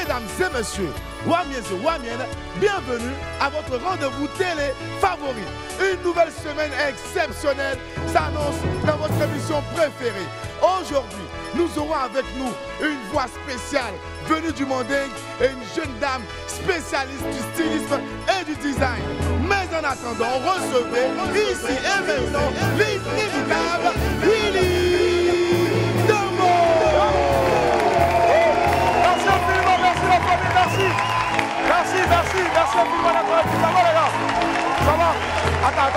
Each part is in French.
Mesdames et messieurs, bienvenue à votre rendez-vous télé favori. Une nouvelle semaine exceptionnelle s'annonce dans votre émission préférée. Aujourd'hui, nous aurons avec nous une voix spéciale venue du Mandingue et une jeune dame spécialiste du stylisme et du design. Mais en attendant, recevez ici et maintenant l'inévitable Willy Dambo. Merci infiniment, merci la famille, merci. Merci infiniment la famille. Ça va les gars? Ça va? Attends,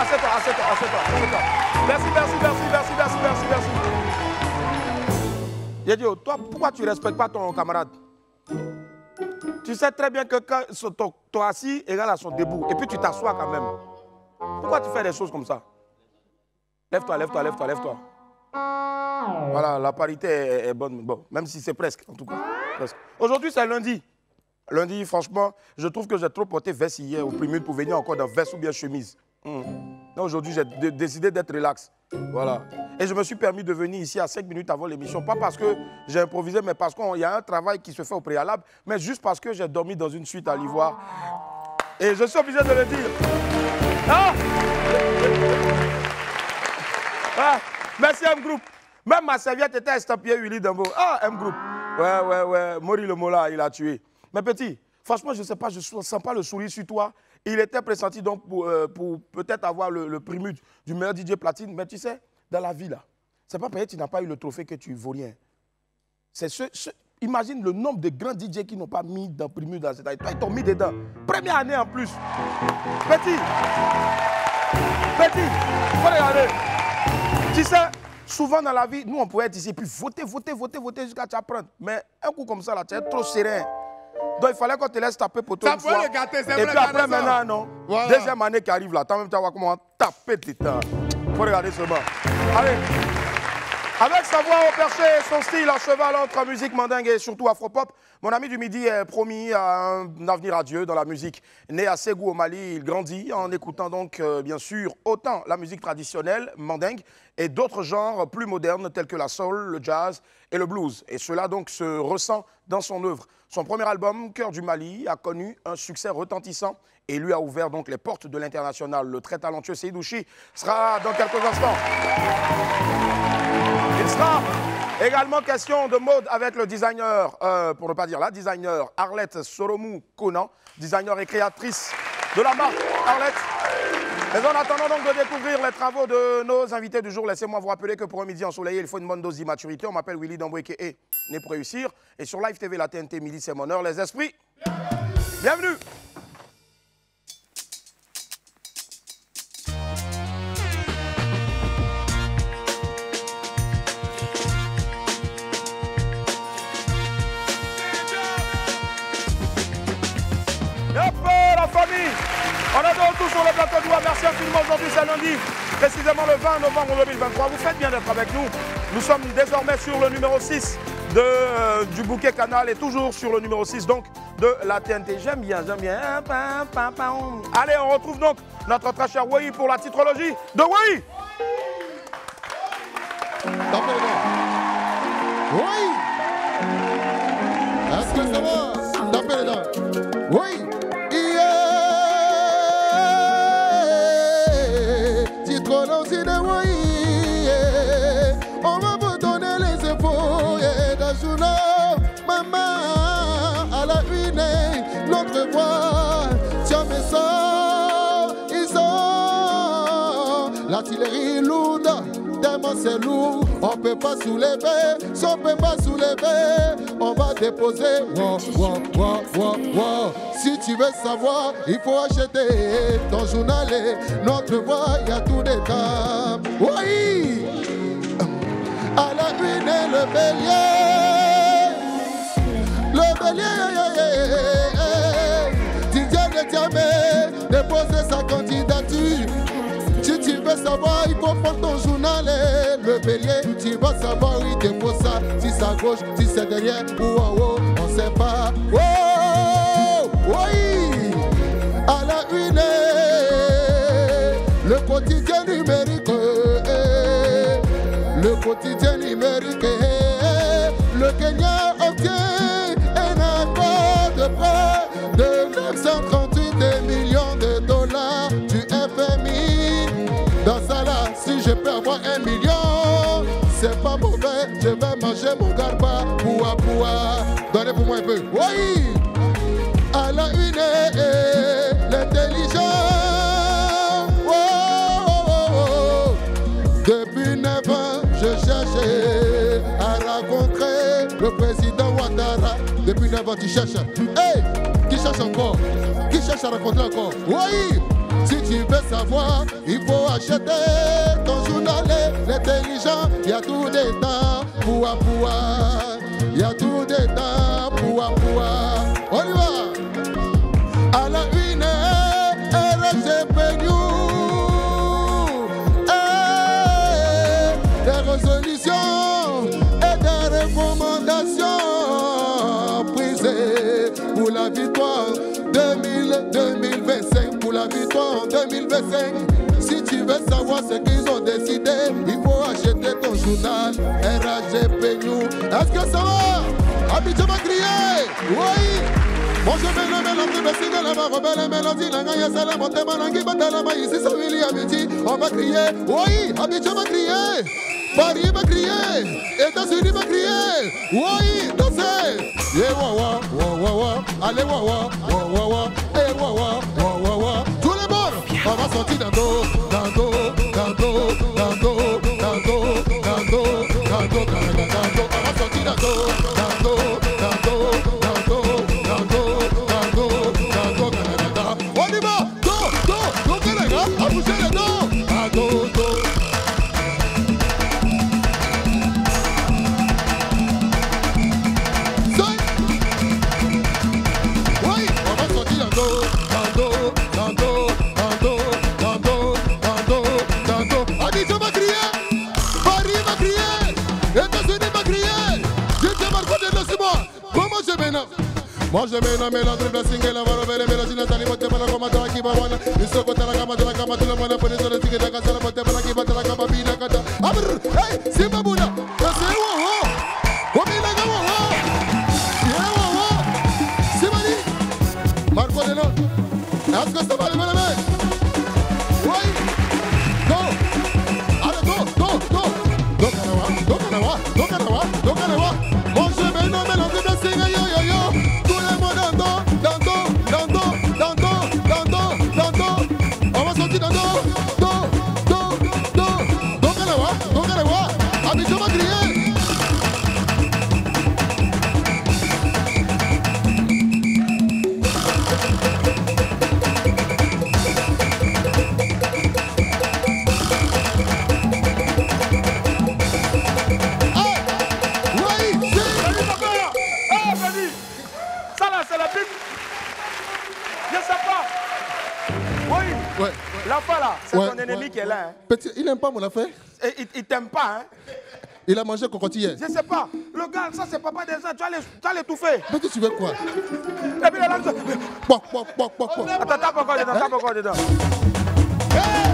assieds-toi. Merci. Yadio, toi, pourquoi tu ne respectes pas ton camarade? Tu sais très bien que quand ton assis égale à son debout, et puis tu t'assois quand même. Pourquoi tu fais des choses comme ça? Lève-toi. Voilà, la parité est bonne. Bon, même si c'est presque, en tout cas. Presque. Aujourd'hui, c'est lundi. Lundi, franchement, je trouve que j'ai trop porté veste hier au premier pour venir encore dans veste ou bien chemise. Aujourd'hui, j'ai décidé d'être relax. Voilà. Et je me suis permis de venir ici à 5 minutes avant l'émission. Pas parce que j'ai improvisé, mais parce qu'il y a un travail qui se fait au préalable. Mais juste parce que j'ai dormi dans une suite à l'Ivoire. Et je suis obligé de le dire. Merci M-Group. Même ma serviette était estampillée Willy Dambo. M-Group. Ouais. Mori le Mola, il a tué. Mais petit, franchement, je ne sais pas, je ne sens pas le sourire sur toi. Il était pressenti donc pour peut-être avoir le prix du meilleur DJ platine. Mais tu sais, dans la vie là, c'est pas parce que tu n'as pas eu le trophée que tu vaux rien. Imagine le nombre de grands DJ qui n'ont pas mis dans prix dans cette année. Toi, ils t'ont mis dedans. Première année en plus. Petit, faut regarder. Tu sais, souvent dans la vie, nous on pouvait être ici, puis voter jusqu'à t'apprendre. Mais un coup comme ça, là, tu es trop serein. Donc il fallait qu'on te laisse taper pour toi une fois. Et puis après maintenant, non. Voilà. Deuxième année qui arrive là, toi-même tu vas voir comment taper tes temps. Faut regarder seulement. Allez. Avec sa voix au perché et son style à cheval entre musique mandingue et surtout afropop, mon ami du midi est promis à un avenir radieux dans la musique. Né à Ségou au Mali, il grandit en écoutant donc bien sûr autant la musique traditionnelle mandingue et d'autres genres plus modernes tels que la soul, le jazz et le blues. Et cela donc se ressent dans son œuvre. Son premier album, Cœur du Mali, a connu un succès retentissant et lui a ouvert donc les portes de l'international. Le très talentueux Seydouchi sera dans quelques instants. Il sera également question de mode avec le designer, pour ne pas dire la designer, Arlette Soromou Conan, designer et créatrice de la marque Arlette. Mais en attendant donc de découvrir les travaux de nos invités du jour, laissez-moi vous rappeler que pour un midi ensoleillé, il faut une bonne dose d'immaturité. On m'appelle Willy Dambo et né pour réussir. Et sur Live TV, la TNT, midi, c'est mon heure. Les esprits, bienvenue. La famille, on est de retour sur le plateau de Doua. Merci infiniment. Aujourd'hui, c'est lundi, précisément le 20 novembre 2023. Vous faites bien d'être avec nous. Nous sommes désormais sur le numéro 6 du bouquet Canal et toujours sur le numéro 6 donc de la TNT. J'aime bien. Allez, on retrouve donc notre très cher Wai pour la titrologie de Wai. Oui. Est-ce que ça va? Tapez les dents. Oui. Titrologie de oui. On va vous donner les infos. Dans le journal, maman, à la une, notre voix. Tiens, mais ça, ils ont l'artillerie lourde. Tellement c'est lourd, on peut pas soulever. Si on peut pas soulever, on va déposer. Si tu veux savoir, il faut acheter ton journal et notre voix, il y a tout des temps. Oui, à la une et le bélier, Didier de Tiamé, déposer sa candidature. Si tu veux savoir, il faut prendre ton journal et le bélier. Tu vas savoir, il dépose ça. Si c'est à gauche, si c'est derrière ou en haut, on sait pas. Oh, oui, à la une, le quotidien numérique. Le quotidien numérique. Le Kenya obtient un accord. vois 1 million, c'est pas mauvais, je vais manger mon garba, poua poua. Donnez pour moi un peu. Oui, à la une, l'intelligent. Oh, oh, oh, oh. Depuis 9 ans, je cherchais à rencontrer le président Ouattara. Depuis 9 ans, tu cherches. Hey, qui cherche encore? Qui cherche à rencontrer encore? Oui. Si tu veux savoir, il faut acheter ton journal, l'intelligent. Il y a tout des temps, poua poua. Il y a tout des temps, poua poua. On y va. À la une, RGP News. Des résolutions et des recommandations prises pour la victoire 2025. Pour la victoire en 2025. Si tu veux savoir ce qu'ils ont décidé, il faut acheter ton journal RGP News. Est-ce que ça va? Abidjan va crier. Oui. Bon, je vais le mélanger, mais si la main rebelle et mélodie, la gagne, c'est la montée, manangi, batalama, ici, ça Willy Abidji. On va crier. Oui, Abidjan va crier. Paris va crier. États-Unis va crier. Oui, dansez. Yeah, wawa, wawa, allez, wawa, wawa, eh, wawa, wawa. Tout le monde, on va sortir d'un dos, d'un dos, d'un dos, d'un dos, d'un dos, d'un dos, d'un dos, d'un dos. On va sortir d'un dos, d'un dos, d'un dos, d'un dos, d'un dos, d'un dos, d'un dos, d'un dos. On y va, dos, les gars, à bouger les dos, d'un dos, dos. Moi je mets la mélange de blessing et la varovelle et mélodie Nathalie Motte pour la commande de la Kibawana. Il se côté la gamme de la gamme, tout le monde a pris sur le ticket de la casa, la Motte pour la Kiba de la gamme, Bina Kata. Abr, hey, c'est Baboula, c'est Wawa. Wabila Gawa, Yawa, c'est Mali. Marco de l'autre. Est-ce que ça va le mener? Oui, go. Allez, go. Do Kanawa. Moi je mets la mélange de blessing et yo. On va sortir dans Kanawa. Abidjan va crier. Ouais. L'enfant là, c'est ton ennemi qui est là. Hein. Petit, il n'aime pas mon affaire. Il t'aime pas, hein. Il a mangé cocotte hier. Je sais pas. Le gars, ça c'est papa des gens, tu vas l'étouffer. Mais tu veux quoi? Et puis là, attends, tape encore dedans. Hey!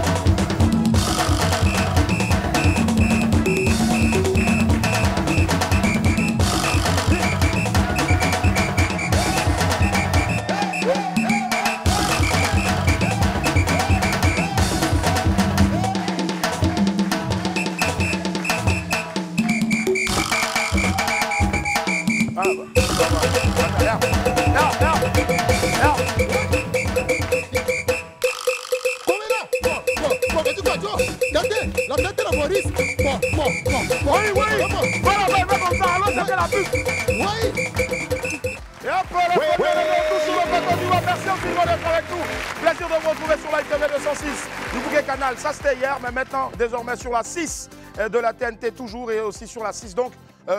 Plaisir de vous retrouver sur la TV 206 du Bouquet Canal. Ça c'était hier, mais maintenant désormais sur la 6 de la TNT toujours et aussi sur la 6 donc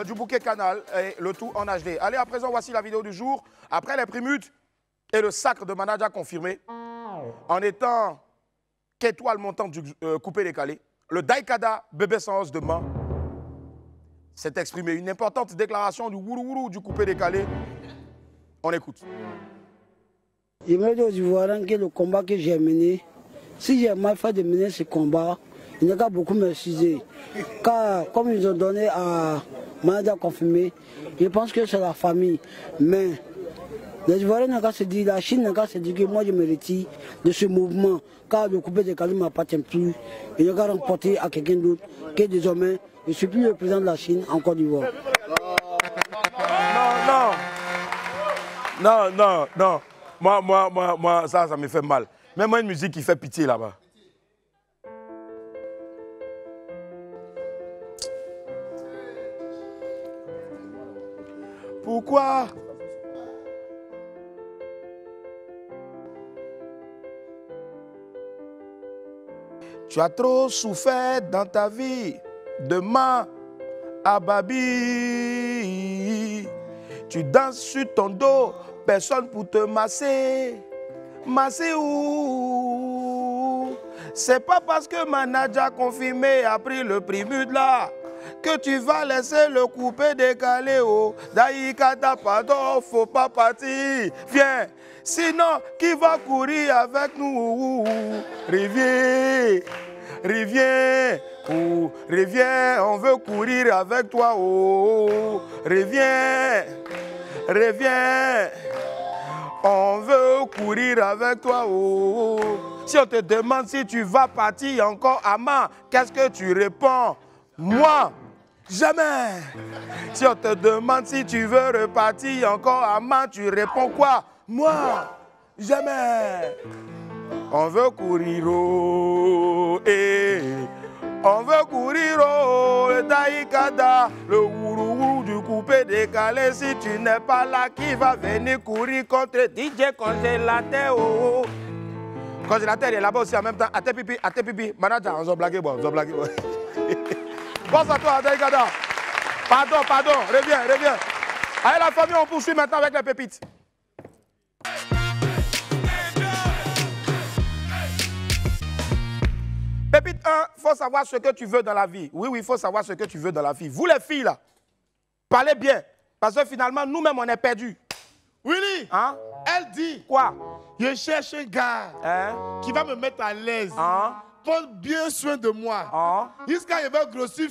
du Bouquet Canal et le tout en HD. Allez, à présent voici la vidéo du jour. Après les primutes et le sacre de Manaja confirmé, en étant qu'étoile montante du coupé-décalé, le Daikada bébé sans os de main s'est exprimé. Une importante déclaration du Wourouourou du coupé-décalé. On écoute. Je me dis aux Ivoiriens que le combat que j'ai mené, si j'ai mal fait de mener ce combat, il n'y a qu'à beaucoup m'excuser. Car comme ils ont donné à Manaja confirmé, je pense que c'est la famille. Mais Les Ivoiriens n'ont qu'à se dire, la Chine n'a qu'à se dire que moi je me retire de ce mouvement, car le coupé des Kalou ne m'appartient plus. Et je vais remporter à quelqu'un d'autre, que désormais, je ne suis plus le président de la Chine en Côte d'Ivoire. Non. Moi, ça me fait mal. Même une musique qui fait pitié là-bas. Pourquoi? Tu as trop souffert dans ta vie. Demain, à Babi, tu danses sur ton dos, personne pour te masser. Masser où? C'est pas parce que Manaja confirmé a pris le prix là que tu vas laisser le coupé décalé. Oh, Daïkata, pardon, faut pas partir. Viens, sinon, qui va courir avec nous? Reviens, reviens, on veut courir avec toi. Oh, reviens, on veut courir avec toi. Oh. Si on te demande si tu vas partir encore à main, qu'est-ce que tu réponds? Moi, jamais. Si on te demande si tu veux repartir encore à main, tu réponds quoi? Moi, jamais. On veut courir, oh, on veut courir, oh, le Daïkada, le ourou du coupé décalé. Si tu n'es pas là, qui va venir courir contre DJ Congélateur, oh. Congélateur est là-bas aussi en même temps. À tes pipi, Manaja, on a blagué, bon, on a blagué. Bon. Pense à toi, Daïkada. Pardon, reviens. Allez, la famille, on poursuit maintenant avec les pépites. Pépite 1, il faut savoir ce que tu veux dans la vie. Oui, il faut savoir ce que tu veux dans la vie. Vous les filles, là, parlez bien. Parce que finalement, nous-mêmes, on est perdus. Willy, hein? Elle dit, quoi? Je cherche un gars qui va me mettre à l'aise. Prendre bien soin de moi. Jusqu'à il va grossir.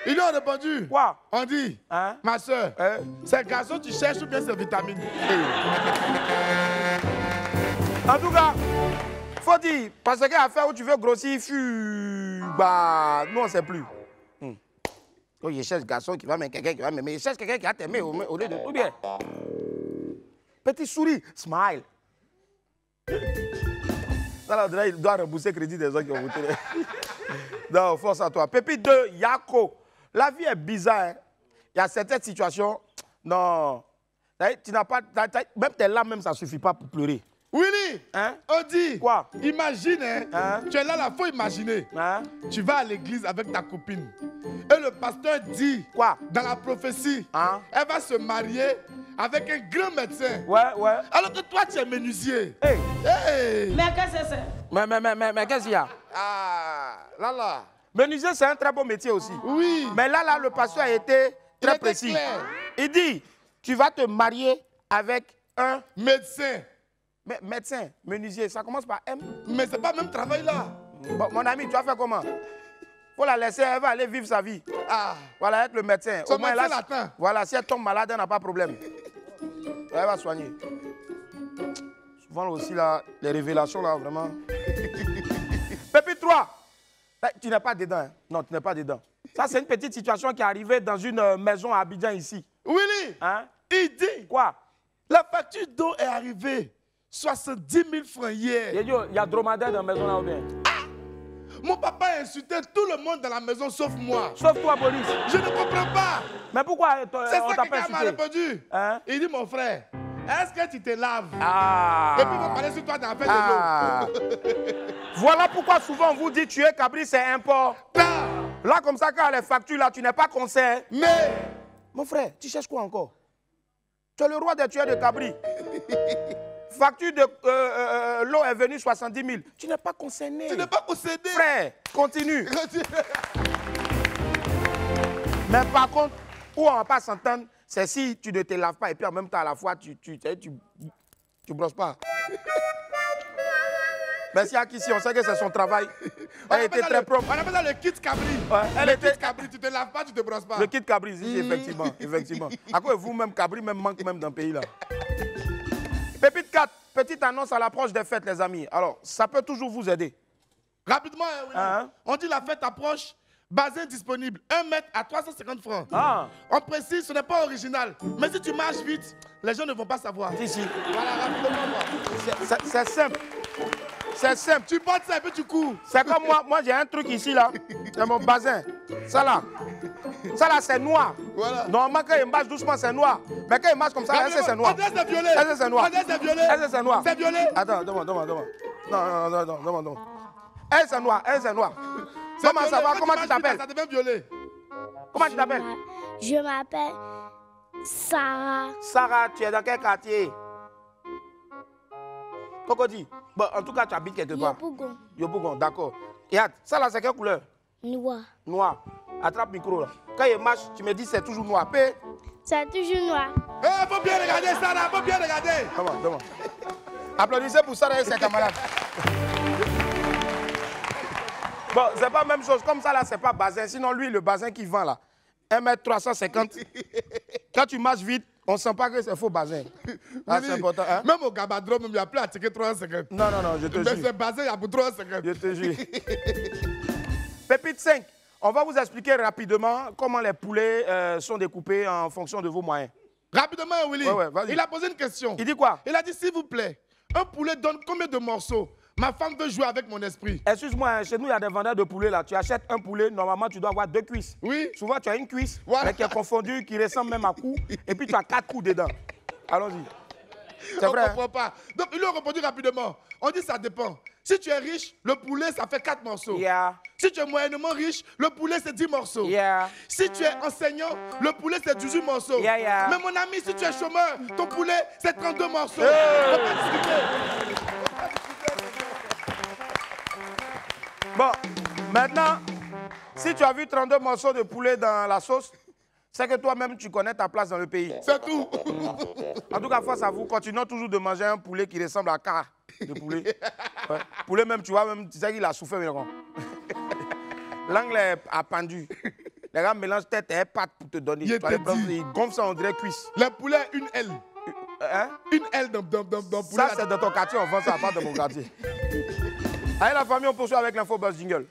Ils lui ont répondu. Quoi? On dit, ma soeur, c'est garçon tu cherches ou bien c'est vitamine? En tout cas, faut dire, parce qu'il y a affaire où tu veux grossir, bah, nous on ne sait plus. Oh, je cherche garçon qui va m'aimer, quelqu'un qui va m'aimer. Je cherche quelqu'un qui va t'aimer au lieu de tout bien. Petit souris, smile. Il doit rembourser le crédit des gens qui ont voté. Non, force à toi. Pépite 2, Yako. La vie est bizarre. Hein? Il y a certaines situations. Non. Tu n'as pas. Même tes larmes, même ça ne suffit pas pour pleurer. Willy, on dit, quoi? Imagine, tu es là, il faut imaginer. Tu vas à l'église avec ta copine. Et le pasteur dit, quoi? Dans la prophétie, elle va se marier avec un grand médecin. Ouais. Alors que toi, tu es menuisier. Hey. Mais qu'est-ce que c'est? Mais qu'est-ce qu'il y a? Là. Menuisier, c'est un très beau métier aussi. Oui. Mais là, le pasteur a été très précis. Clair. Il dit, tu vas te marier avec un médecin. Mais médecin, menuisier, ça commence par M. Mais c'est pas le même travail là. Bon, mon ami, tu vas faire comment? Faut la laisser, elle va aller vivre sa vie. Voilà, être le médecin. Au moins, là, voilà, si elle tombe malade, elle n'a pas de problème. Elle va soigner. Souvent aussi, là, les révélations, là, vraiment. Pépite 3. Tu n'es pas dedans. Hein? Non, tu n'es pas dedans. Ça, c'est une petite situation qui est arrivée dans une maison à Abidjan, ici. Willy, il dit. Quoi? La facture d'eau est arrivée. 70 000 francs hier. Il y a dromadaire dans la maison là ou bien? Mon papa a insulté tout le monde dans la maison sauf moi. Sauf toi, Boris. Je ne comprends pas. Mais pourquoi c'est on ça t'a que pas quelqu'un m'a répondu. Il dit, mon frère, est-ce que tu te laves? Et puis, il va parler sur toi dans la fête de l'eau. Voilà pourquoi souvent on vous dit tuer cabri, c'est import. Là, comme ça, quand les factures, là, tu n'es pas concerné. Mais, mon frère, tu cherches quoi encore? Tu es le roi des tueurs de cabri. Facture de l'eau est venue 70 000. Tu n'es pas concerné. Tu n'es pas concerné. Frère, continue. Mais par contre, où on ne va pas s'entendre, c'est si tu ne te laves pas et puis en même temps, à la fois, tu brosses pas. Merci à Kissi, on sait que c'est son travail. Elle était très propre. On appelle ça le kit cabri. Ouais, le kit cabri, tu te laves pas, tu te brosses pas. Le kit cabri, ici, effectivement. Effectivement. À quoi vous-même, cabri, même manque même dans le pays là. Pépite 4, petite annonce à l'approche des fêtes, les amis. Alors, ça peut toujours vous aider. Rapidement, Willy. On dit la fête approche. Bazin disponible, 1 mètre à 350 francs. On précise, ce n'est pas original. Mais si tu marches vite, les gens ne vont pas savoir. Si. Voilà, rapidement. C'est simple. C'est simple. Tu portes ça et puis tu cours. C'est comme moi j'ai un truc ici là. C'est mon bazin. Ça là, c'est noir. Voilà. Normalement, quand il marche doucement, c'est noir. Mais quand il marche comme ça, c'est noir. C'est violet. C'est noir. C'est violet. C'est noir. C'est violet. Attends, demande. Non. C'est noir. Comment ça va? Comment tu t'appelles? Ça devient violet. Comment tu t'appelles? Je m'appelle Sarah. Sarah, tu es dans quel quartier? Cocody. Bon, en tout cas, tu habites quelque part. Yopougon, d'accord. Et ça là, c'est quelle couleur? Noir. Noir. Attrape le micro là. Quand il marche, tu me dis c'est toujours noir. C'est toujours noir. Faut bien regarder Sarah, faut bien regarder. Demande. Applaudissez pour Sarah et ses camarades. Bon, c'est pas la même chose. Comme ça, là, c'est pas bazin. Sinon, lui, le bazin qui vend, là, 1,350 m. Quand tu marches vite, on ne sent pas que c'est faux bazin. Ah, c'est important. Hein? Même au Gabadrome, il y a plus à ticket 350. Non, je te jure. Mais c'est bazin, il y a pour 350. Je te jure. Pépite 5, on va vous expliquer rapidement comment les poulets sont découpés en fonction de vos moyens. Rapidement, Willy. Ouais, vas-y. Il a posé une question. Il dit quoi? Il a dit, s'il vous plaît, un poulet donne combien de morceaux? Ma femme veut jouer avec mon esprit. Excuse-moi, chez nous, il y a des vendeurs de poulets là. Tu achètes un poulet, normalement, tu dois avoir 2 cuisses. Oui. Souvent, tu as une cuisse, voilà, mais qui est confondue, qui ressemble même à cou, et puis tu as 4 coups dedans. Allons-y. C'est vrai. On ne comprend pas. Donc, il lui a répondu rapidement. On dit ça dépend. Si tu es riche, le poulet, ça fait 4 morceaux. Yeah. Si tu es moyennement riche, le poulet, c'est 10 morceaux. Yeah. Si tu es enseignant, le poulet, c'est 18 morceaux. Yeah. Mais mon ami, si tu es chômeur, ton poulet, c'est 32 morceaux. Faut pas discuter. Bon, maintenant, si tu as vu 32 morceaux de poulet dans la sauce, c'est que toi-même, tu connais ta place dans le pays. C'est tout. En tout cas, face à vous, continuons toujours de manger un poulet qui ressemble à car de poulet. Ouais. Poulet même, tu vois, même, tu sais qu'il a souffert. L'angle a pendu. Les gars mélangent tête et patte pour te donner. Ils gonflent ça, on dirait cuisse. Le poulet, une aile. Hein? Une aile dans le poulet. Ça, c'est dans ton quartier, on vend ça à part de mon quartier. Allez, la famille, on poursuit avec l'info Buzz Jingle.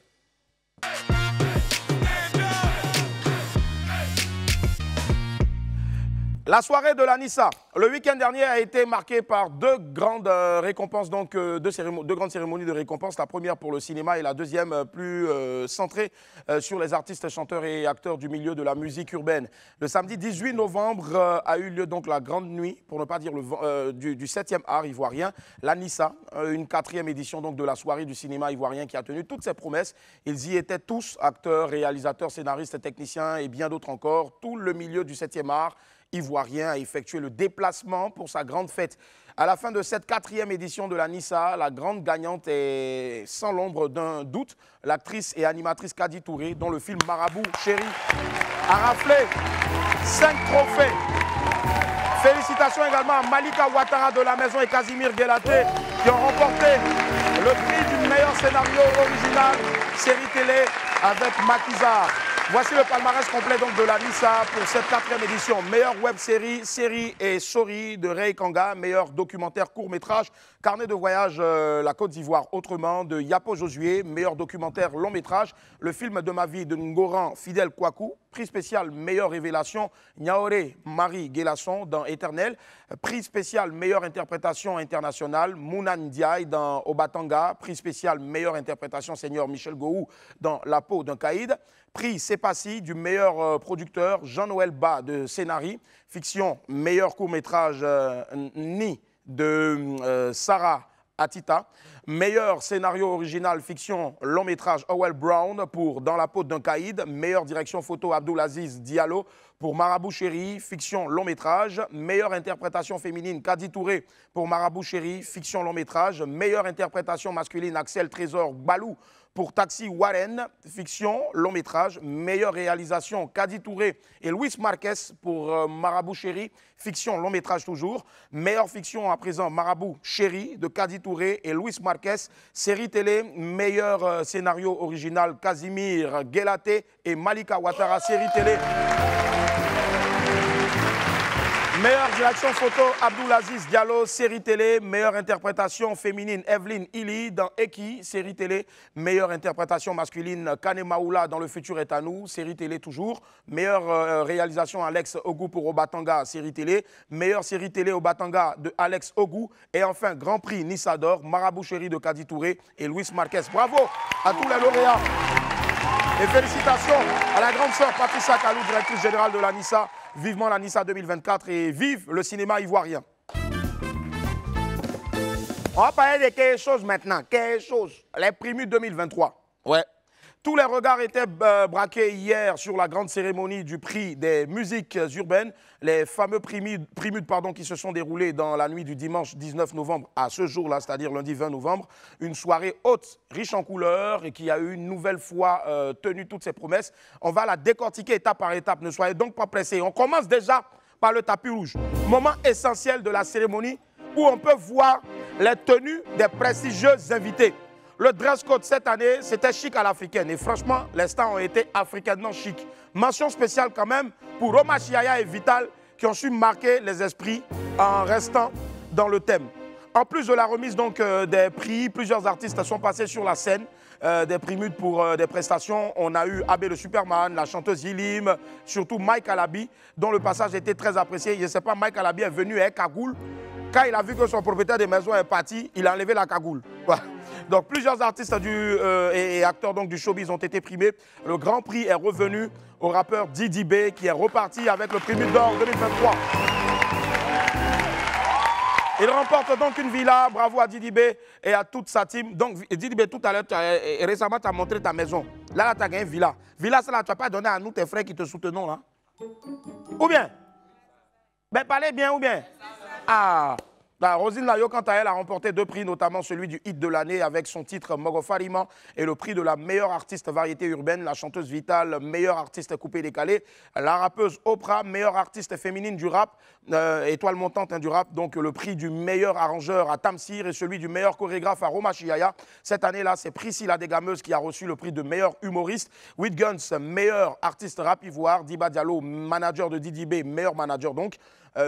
La soirée de la Nissa, le week-end dernier, a été marquée par deux grandes récompenses, donc deux grandes cérémonies de récompenses. La première pour le cinéma et la deuxième plus centrée sur les artistes, chanteurs et acteurs du milieu de la musique urbaine. Le samedi 18 novembre a eu lieu donc la grande nuit, pour ne pas dire du 7e art ivoirien, la Nissa, une 4e édition donc de la soirée du cinéma ivoirien qui a tenu toutes ses promesses. Ils y étaient tous, acteurs, réalisateurs, scénaristes, techniciens et bien d'autres encore. Tout le milieu du 7e art ivoirien a effectué le déplacement pour sa grande fête. À la fin de cette 4e édition de la Nissa, la grande gagnante est sans l'ombre d'un doute, l'actrice et animatrice Kadi Touré, dont le film Marabout Chéri a raflé 5 trophées. Félicitations également à Malika Ouattara de la Maison et Casimir Guelaté qui ont remporté le prix du meilleur scénario original série télé avec Maquisard. Voici le palmarès complet donc de la Nissa pour cette 4e édition. Meilleure web-série, série et story de Ray Kanga. Meilleur documentaire court-métrage, carnet de voyage La Côte d'Ivoire autrement de Yapo Josué. Meilleur documentaire long-métrage, le film de ma vie de Ngoran Fidel Kwaku. Prix spécial meilleure révélation, Niaoré Marie Guélasson dans Éternel. Prix spécial meilleure interprétation internationale, Mounan Ndiaye dans Obatanga. Prix spécial meilleure interprétation, Seigneur Michel Gouhou dans La peau d'un caïd. Prix Sepassi du meilleur producteur, Jean-Noël Ba de Scénarii. Fiction, meilleur court-métrage, Ni de Sarah Atita. Meilleur scénario original fiction long métrage Howell Brown pour Dans la peau d'un caïd. Meilleure direction photo Abdoulaziz Diallo pour Marabout Chéri, fiction long métrage. Meilleure interprétation féminine Kadi Touré pour Marabout Chéri, fiction long métrage. Meilleure interprétation masculine Axel Trésor Balou pour Taxi Warren, fiction, long métrage. Meilleure réalisation, Kadi Touré et Luis Marquez pour Marabout Chéri, fiction, long métrage toujours. Meilleure fiction à présent, Marabout Chéri de Kadi Touré et Luis Marquez. Série télé, meilleur scénario original, Casimir Guelaté et Malika Ouattara, série télé. Meilleure direction photo, Abdoulaziz Diallo, série télé. Meilleure interprétation féminine, Evelyne Illy dans Eki, série télé. Meilleure interprétation masculine, Kane Maoula dans Le futur est à nous, série télé toujours. Meilleure réalisation, Alex Ogou pour Obatanga, série télé. Meilleure série télé Obatanga de Alex Ogou. Et enfin, Grand Prix Nissa d'Or, Marabout Chéri de Kadi Touré et Luis Marquez. Bravo à tous les lauréats. Et félicitations à la grande sœur Patricia Kalou, directrice générale de la Nissa. Vivement la Nissa 2024 et vive le cinéma ivoirien. On va parler de quelque chose maintenant. Quelque chose. Les Primus 2023. Ouais. Tous les regards étaient braqués hier sur la grande cérémonie du prix des musiques urbaines. Les fameux Primus qui se sont déroulés dans la nuit du dimanche 19 novembre à ce jour-là, c'est-à-dire lundi 20 novembre. Une soirée haute, riche en couleurs et qui a eu une nouvelle fois tenu toutes ses promesses. On va la décortiquer étape par étape. Ne soyez donc pas pressés. On commence déjà par le tapis rouge. Moment essentiel de la cérémonie où on peut voir les tenues des prestigieux invités. Le dress code cette année, c'était chic à l'africaine. Et franchement, les stars ont été africainement chic. Mention spéciale quand même pour Roma Chiaya et Vital qui ont su marquer les esprits en restant dans le thème. En plus de la remise donc, des prix, plusieurs artistes sont passés sur la scène. Des Primus pour des prestations. On a eu Abbé le Superman, la chanteuse Ilim, surtout Mike Alabi, dont le passage était très apprécié. Je ne sais pas, Mike Alabi est venu avec cagoule. Quand il a vu que son propriétaire des maisons est parti, il a enlevé la cagoule. Ouais. Donc plusieurs artistes et acteurs donc, du showbiz ont été primés. Le Grand Prix est revenu au rappeur Didi B qui est reparti avec le Primus d'or 2023. Il remporte donc une villa. Bravo à Didi B et à toute sa team. Donc Didi B, tout à l'heure, récemment, tu as montré ta maison. Là, tu as gagné une villa. Villa, ça, là, tu n'as pas donné à nous, tes frères qui te soutenons là. Ou bien? Ben, parlez bien ou bien? Ah, Rosine Layo, quant à elle, a remporté 2 prix, notamment celui du hit de l'année avec son titre Mogofarima et le prix de la meilleure artiste variété urbaine, la chanteuse Vitale, meilleure artiste coupé-décalé, la rappeuse Oprah, meilleure artiste féminine du rap, étoile montante du rap, donc le prix du meilleur arrangeur à Tamsir et celui du meilleur chorégraphe à Roma Chiaya. Cette année-là, c'est Priscilla Desgameuses qui a reçu le prix de meilleur humoriste, Whitguns, meilleur artiste rap ivoire, Diba Diallo, manager de Didi B, meilleur manager donc,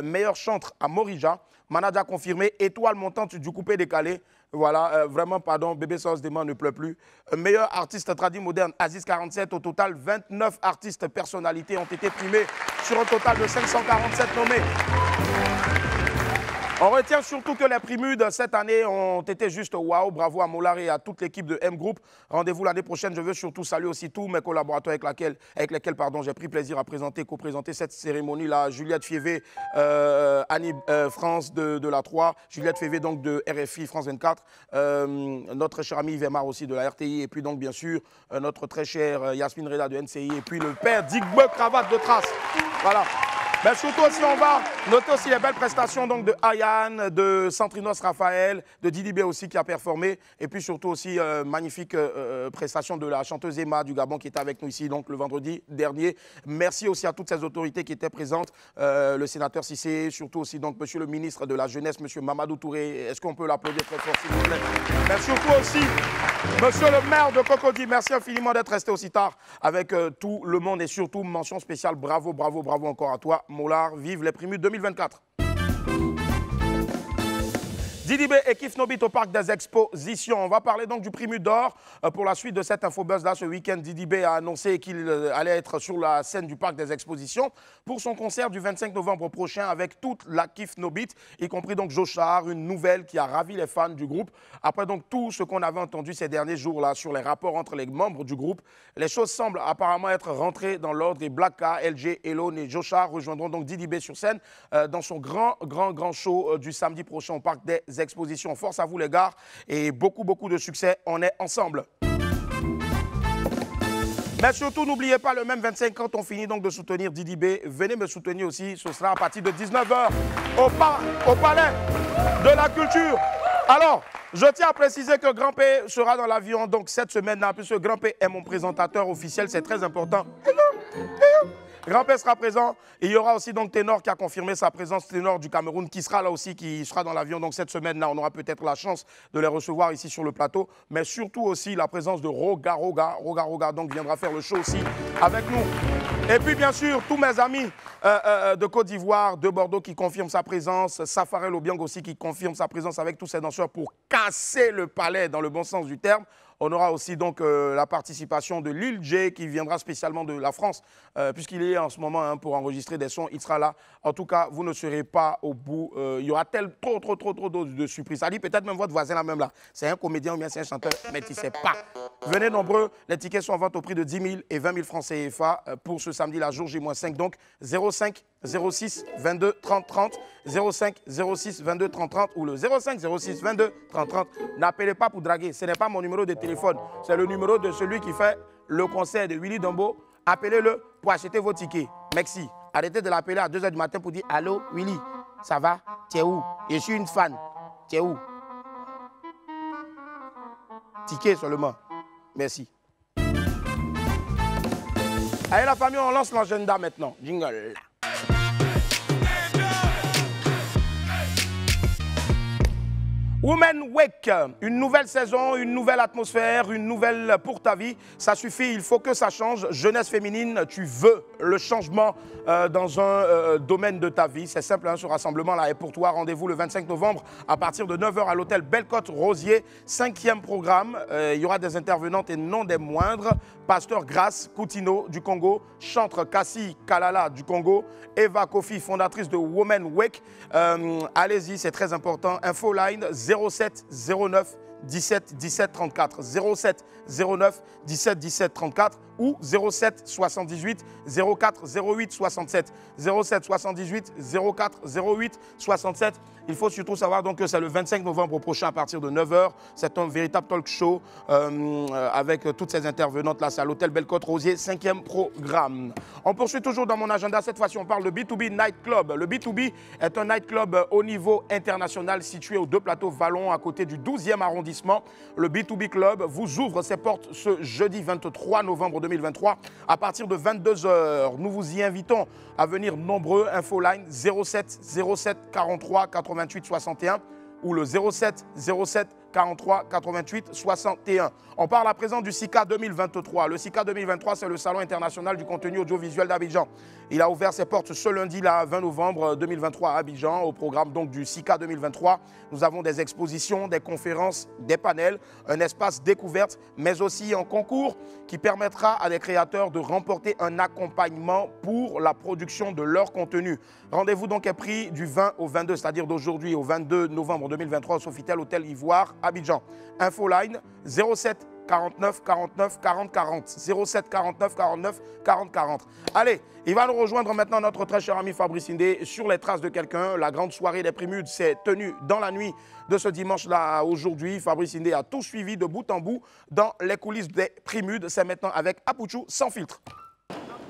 meilleur chantre à Morija, manager confirmé, étoile montante du coupé décalé. Voilà, vraiment, pardon, bébé Sauce Dément ne pleut plus. Meilleur artiste traduit moderne, Aziz 47. Au total, 29 artistes personnalités ont été primés sur un total de 547 nommés. On retient surtout que les Primus de cette année ont été juste waouh. Bravo à Molar et à toute l'équipe de M Group. Rendez-vous l'année prochaine. Je veux surtout saluer aussi tous mes collaborateurs avec lesquels j'ai pris plaisir à co-présenter cette cérémonie-là. Juliette Fievé, Annie France de la 3, Juliette Fievé donc de RFI France 24, notre cher ami Yves Mar aussi de la RTI, et puis donc bien sûr notre très cher Yasmine Reda de NCI, et puis le père Digbe Cravate de Trace. Voilà. Mais surtout aussi, on va noter aussi les belles prestations donc, de Ayane, de Centrinos Raphaël, de Didi B aussi qui a performé. Et puis surtout aussi, magnifique prestation de la chanteuse Emma du Gabon qui était avec nous ici donc, le vendredi dernier. Merci aussi à toutes ces autorités qui étaient présentes. Le sénateur Cissé, surtout aussi donc, monsieur le ministre de la Jeunesse, monsieur Mamadou Touré. Est-ce qu'on peut l'applaudir très fort, s'il vous plaît? Mais surtout aussi, monsieur le maire de Cocody. Merci infiniment d'être resté aussi tard avec tout le monde. Et surtout, mention spéciale, bravo, bravo, bravo encore à toi. Molar, vive les Primus 2024. Didi B et Kif Nobit au parc des expositions. On va parler donc du Primus d'or. Pour la suite de cette infobuzz là, ce week-end, Didi B a annoncé qu'il allait être sur la scène du parc des expositions pour son concert du 25 novembre prochain avec toute la Kif Nobit, y compris donc Joshar, une nouvelle qui a ravi les fans du groupe. Après donc tout ce qu'on avait entendu ces derniers jours là sur les rapports entre les membres du groupe, les choses semblent apparemment être rentrées dans l'ordre et Black K, LG, Elon et Joshar rejoindront donc Didi B sur scène dans son grand show du samedi prochain au parc des expositions. Force à vous les gars et beaucoup de succès. On est ensemble. Mais surtout, n'oubliez pas, le même 25 quand on finit donc de soutenir Didi B, venez me soutenir aussi. Ce sera à partir de 19 h au Palais de la Culture. Alors, je tiens à préciser que Grand P sera dans l'avion donc cette semaine-là, puisque Grand P est mon présentateur officiel, c'est très important. Grand P sera présent. Et il y aura aussi donc Ténor qui a confirmé sa présence, Ténor du Cameroun, qui sera là aussi, qui sera dans l'avion. Donc cette semaine-là, on aura peut-être la chance de les recevoir ici sur le plateau. Mais surtout aussi la présence de Roga Roga, donc viendra faire le show aussi avec nous. Et puis bien sûr, tous mes amis de Côte d'Ivoire, de Bordeaux qui confirment sa présence, Safarel Obiang aussi qui confirme sa présence avec tous ces danseurs pour casser le palais dans le bon sens du terme. On aura aussi donc la participation de Lil J qui viendra spécialement de la France, puisqu'il est en ce moment pour enregistrer des sons. Il sera là. En tout cas, vous ne serez pas au bout. Il y aura trop de surprises. Ali, peut-être même votre voisin là même là. C'est un comédien ou bien c'est un chanteur, mais tu ne sais pas. Venez nombreux. Les tickets sont en vente au prix de 10 000 et 20 000 francs CFA pour ce samedi, la jour J-5. Donc 05 06 22 30 30, 05 06 22 30 30 ou le 05 06 22 30 30. N'appelez pas pour draguer. Ce n'est pas mon numéro de téléphone. C'est le numéro de celui qui fait le concert de Willy Dombo. Appelez-le pour acheter vos tickets. Merci. Arrêtez de l'appeler à 2 h du matin pour dire « Allô, Willy, ça va? Tu es où? Je suis une fan. Tu es où? » Ticket seulement. Merci. Allez la famille, on lance l'agenda maintenant. Jingle. Women Week, une nouvelle saison, une nouvelle atmosphère, une nouvelle pour ta vie. Ça suffit, il faut que ça change. Jeunesse féminine, tu veux le changement dans un domaine de ta vie. C'est simple, hein, ce rassemblement-là est pour toi. Rendez-vous le 25 novembre à partir de 9 h à l'hôtel Bellecote-Rosier. 5e programme. Il y aura des intervenantes et non des moindres. Pasteur Grace Coutinho du Congo, chantre Kassi Kalala du Congo, Eva Kofi, fondatrice de Women Week. Allez-y, c'est très important. Infoline 07 09 17 17 34. 07 09 17 17 34 ou 07 78 04 08 67. 07 78 04 08 67. Il faut surtout savoir donc que c'est le 25 novembre prochain à partir de 9 h. C'est un véritable talk show avec toutes ces intervenantes-là. C'est à l'hôtel Bellecote-Rosier, 5e programme. On poursuit toujours dans mon agenda. Cette fois-ci, on parle de B2B Night Club. Le B2B est un night club au niveau international situé aux 2 plateaux Vallon à côté du 12e arrondissement. Le B2B Club vous ouvre ses portes ce jeudi 23 novembre 2023 à partir de 22 h. Nous vous y invitons à venir nombreux. Infoline 07 07 43 88 61 ou le 07 07 43 88 61. On parle à présent du SICA 2023. Le SICA 2023, c'est le Salon international du contenu audiovisuel d'Abidjan. Il a ouvert ses portes ce lundi, là, 20 novembre 2023 à Abidjan. Au programme donc du SICA 2023, nous avons des expositions, des conférences, des panels, un espace découverte, mais aussi un concours qui permettra à des créateurs de remporter un accompagnement pour la production de leur contenu. Rendez-vous donc est pris du 20 au 22, c'est-à-dire d'aujourd'hui au 22 novembre 2023 au Sofitel Hôtel Ivoire, Abidjan. Infoline 07 49 49 40 40. 07 49 49 40 40. Allez, il va nous rejoindre maintenant notre très cher ami Fabrice Indé sur les traces de quelqu'un. La grande soirée des Primudes s'est tenue dans la nuit de ce dimanche-là aujourd'hui. Fabrice Indé a tout suivi de bout en bout dans les coulisses des Primudes. C'est maintenant avec Apouchou sans filtre.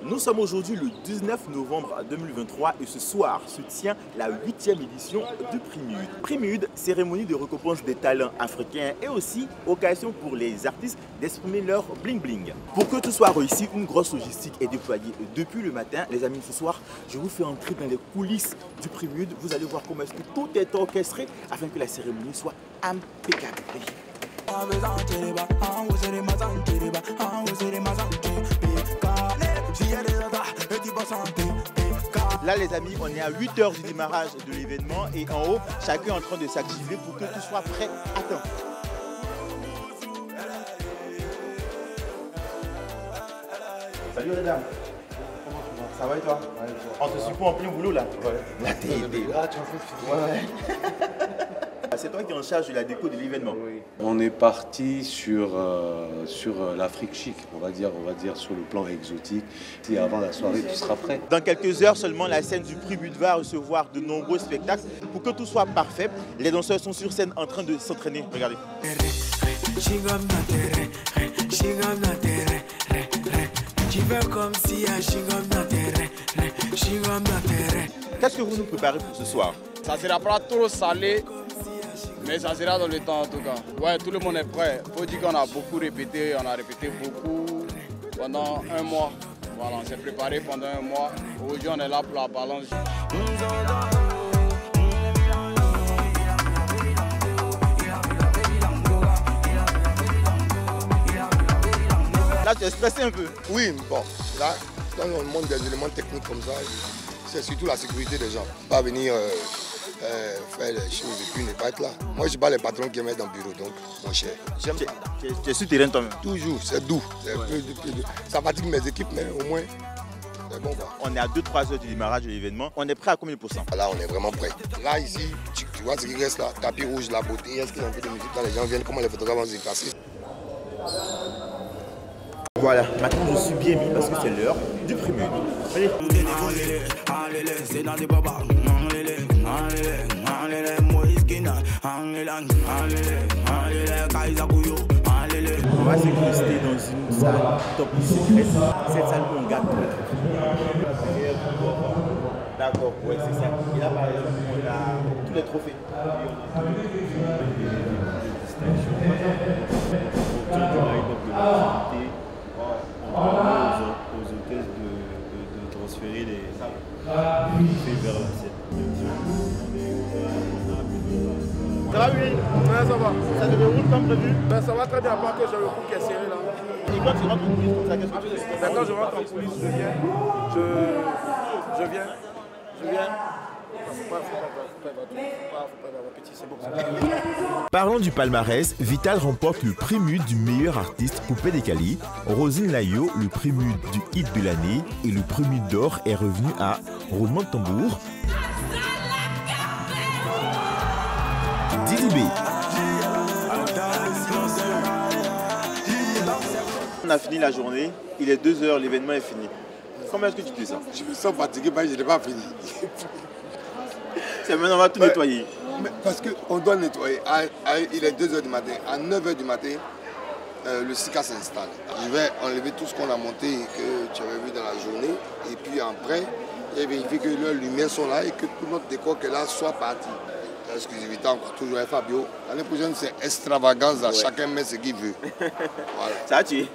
Nous sommes aujourd'hui le 19 novembre 2023 et ce soir se tient la 8e édition de Primude. Primude, cérémonie de récompense des talents africains et aussi occasion pour les artistes d'exprimer leur bling bling. Pour que tout soit réussi, une grosse logistique est déployée depuis le matin. Les amis, ce soir, je vous fais entrer dans les coulisses du Primude. Vous allez voir comment est-ce que tout est orchestré afin que la cérémonie soit impeccable. Là les amis, on est à 8 h du démarrage de l'événement et en haut, chacun est en train de s'activer pour que tout soit prêt à temps. Salut les dames. Ça va et toi? Ouais, on te suit pas en plein boulot là? Ouais. La tête. Ouais. C'est toi qui es en charge de la déco de l'événement. Oui. On est parti sur l'Afrique chic, on va dire sur le plan exotique. Et avant la soirée, tout sera prêt. Dans quelques heures seulement, la scène du Primude va recevoir de nombreux spectacles. Pour que tout soit parfait, les danseurs sont sur scène en train de s'entraîner. Regardez. Qu'est-ce que vous nous préparez pour ce soir? Ça sera pas trop salé, Mais ça sera dans le temps en tout cas. Ouais, tout le monde est prêt. Il faut dire qu'on a beaucoup répété, on a répété beaucoup pendant un mois. Voilà, on s'est préparé pendant un mois. Aujourd'hui, on est là pour la balance. Là, tu es stressé un peu? Oui, bon, là, quand on demande des éléments techniques comme ça, c'est surtout la sécurité des gens. Pas venir faire les choses et puis ne pas être là. Moi, je ne suis pas les patrons qui me mettent dans le bureau, donc, mon cher, j'aime ça. Tu es sur terrain toi-même? Toujours, c'est doux. Ça fatigue mes équipes, mais au moins, c'est bon. Quoi. On est à 2-3 heures du démarrage de l'événement. On est prêt à combien de pourcents? Là, on est vraiment prêt. Là, ici, tu vois ce qui reste là, tapis rouge, la beauté, est-ce qu'il y a un peu de musique quand les gens viennent, comment les photographes vont se déplacer. Voilà, maintenant je suis bien mis parce que c'est l'heure du prélude. Allez. On va s'incruster dans une salle top secrète. Cette salle où on garde tous les trophées. D'accord, ouais, c'est ça. Et là, par exemple, on a tous les trophées. Aux hôtesses de transférer les faits vers la scène. Ça va, oui? Ouais, ça va. Ça se déroule comme prévu? Ben, ça va très bien, à part que j'ai le cou qui est serré là. Et quand tu rentres en coulisses comme ça, qu'est-ce que tu fais? Ben, quand je rentre en coulisses, je viens. Parlons du palmarès, Vital remporte le prélude du meilleur artiste Coupé des Cali, Rosine Layo le prélude du hit de l'année et le prélude d'or est revenu à Roulement de tambour. Didi B. On a fini la journée, il est 2 heures, l'événement est fini. Comment est-ce que tu te sens? Je me sens fatigué, mais je n'ai pas fini. C'est maintenant on va tout nettoyer. Mais parce qu'on doit nettoyer. Il est 2 h du matin. À 9 h du matin, le SICA s'installe. Je vais enlever tout ce qu'on a monté et que tu avais vu dans la journée. Et puis après, je vais vérifier que leurs lumières sont là et que tout notre décor que là soit parti. Exclusivité encore toujours Fabio. L'année prochaine, c'est extravagance. Ouais. Chacun met ce qu'il veut. Voilà. Ça a tué.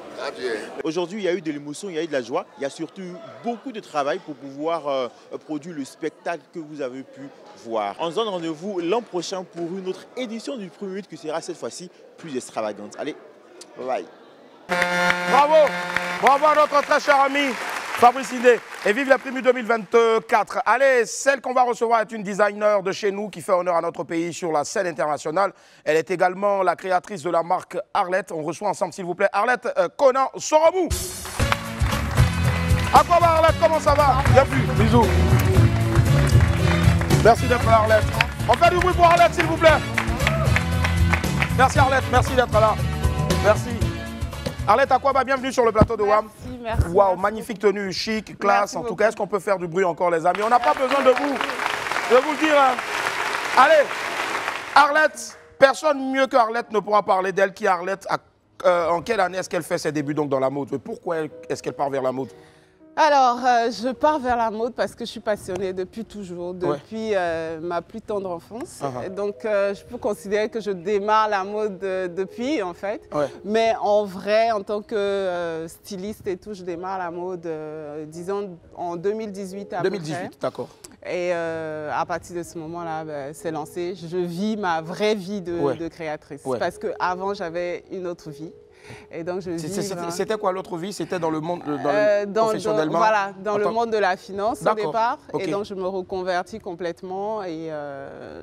Aujourd'hui, il y a eu de l'émotion, il y a eu de la joie. Il y a surtout beaucoup de travail pour pouvoir produire le spectacle que vous avez pu voir. On se donne rendez-vous l'an prochain pour une autre édition du prélude qui sera cette fois-ci plus extravagante. Allez, bye bye. Bravo! Bravo à notre très cher ami Fabrice Hindé. Et vive la Prélude 2024. Allez, celle qu'on va recevoir est une designer de chez nous qui fait honneur à notre pays sur la scène internationale. Elle est également la créatrice de la marque Arlette. On reçoit ensemble, s'il vous plaît, Arlette Conan Soromou. À quoi va Arlette? Comment ça va? Bienvenue. Bisous. Merci d'être là, Arlette. On fait du bruit pour Arlette, s'il vous plaît. Merci Arlette, merci d'être là. Merci. Arlette Akwaba, bienvenue sur le plateau de WAM. Merci. Waouh, magnifique tenue, chic, classe. En tout cas, est-ce qu'on peut faire du bruit encore, les amis? On n'a pas besoin de vous le dire. Hein. Allez, Arlette, personne mieux que Arlette ne pourra parler d'elle. Qui est Arlette? En quelle année est-ce qu'elle fait ses débuts donc, dans la mode? Pourquoi est-ce qu'elle part vers la mode? Alors, je pars vers la mode parce que je suis passionnée depuis toujours, depuis ma plus tendre enfance. Et donc, je peux considérer que je démarre la mode depuis, en fait. Mais en vrai, en tant que styliste et tout, je démarre la mode, disons, en 2018 à peu près. 2018, d'accord. Et à partir de ce moment-là, c'est lancé. Je vis ma vraie vie de créatrice. Parce qu'avant, j'avais une autre vie. Et donc c'était quoi l'autre vie? C'était dans le monde professionnellement? Voilà, dans le monde de la finance au départ. Et donc je me reconvertis complètement et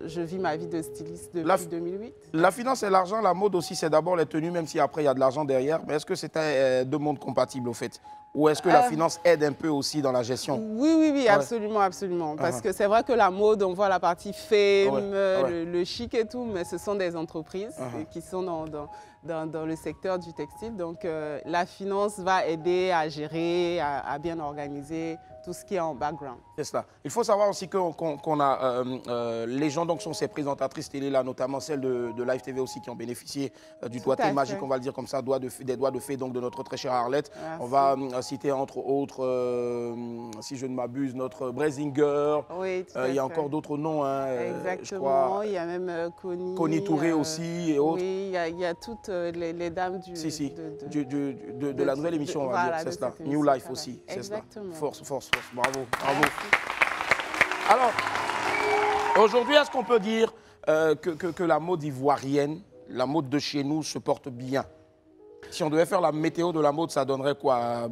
je vis ma vie de styliste depuis 2008. La finance et l'argent, la mode aussi, c'est d'abord les tenues, même si après il y a de l'argent derrière. Mais est-ce que c'était deux mondes compatibles au fait? Ou est-ce que la finance aide un peu aussi dans la gestion? Oui, absolument, absolument. Parce que c'est vrai que la mode, on voit la partie fame, le chic et tout, mais ce sont des entreprises qui sont dans le secteur du textile. Donc la finance va aider à gérer, à bien organiser tout ce qui est en background. C'est cela. Il faut savoir aussi qu'on a les gens donc sont ces présentatrices télé là, notamment celles de Live TV aussi qui ont bénéficié du doigté magique, on va le dire comme ça, des doigts de fée donc de notre très chère Arlette. Merci. On va citer entre autres, si je ne m'abuse, notre Brazinger. Oui, il y a encore d'autres noms. Hein, exactement. Je crois. Il y a même Connie Touré aussi et autres. Oui, il y a toutes les dames de la nouvelle émission, on va dire. C'est cela. New Life aussi. C'est cela. Force. Bravo. Alors, aujourd'hui, est-ce qu'on peut dire que la mode ivoirienne, la mode de chez nous, se porte bien? Si on devait faire la météo de la mode, ça donnerait quoi?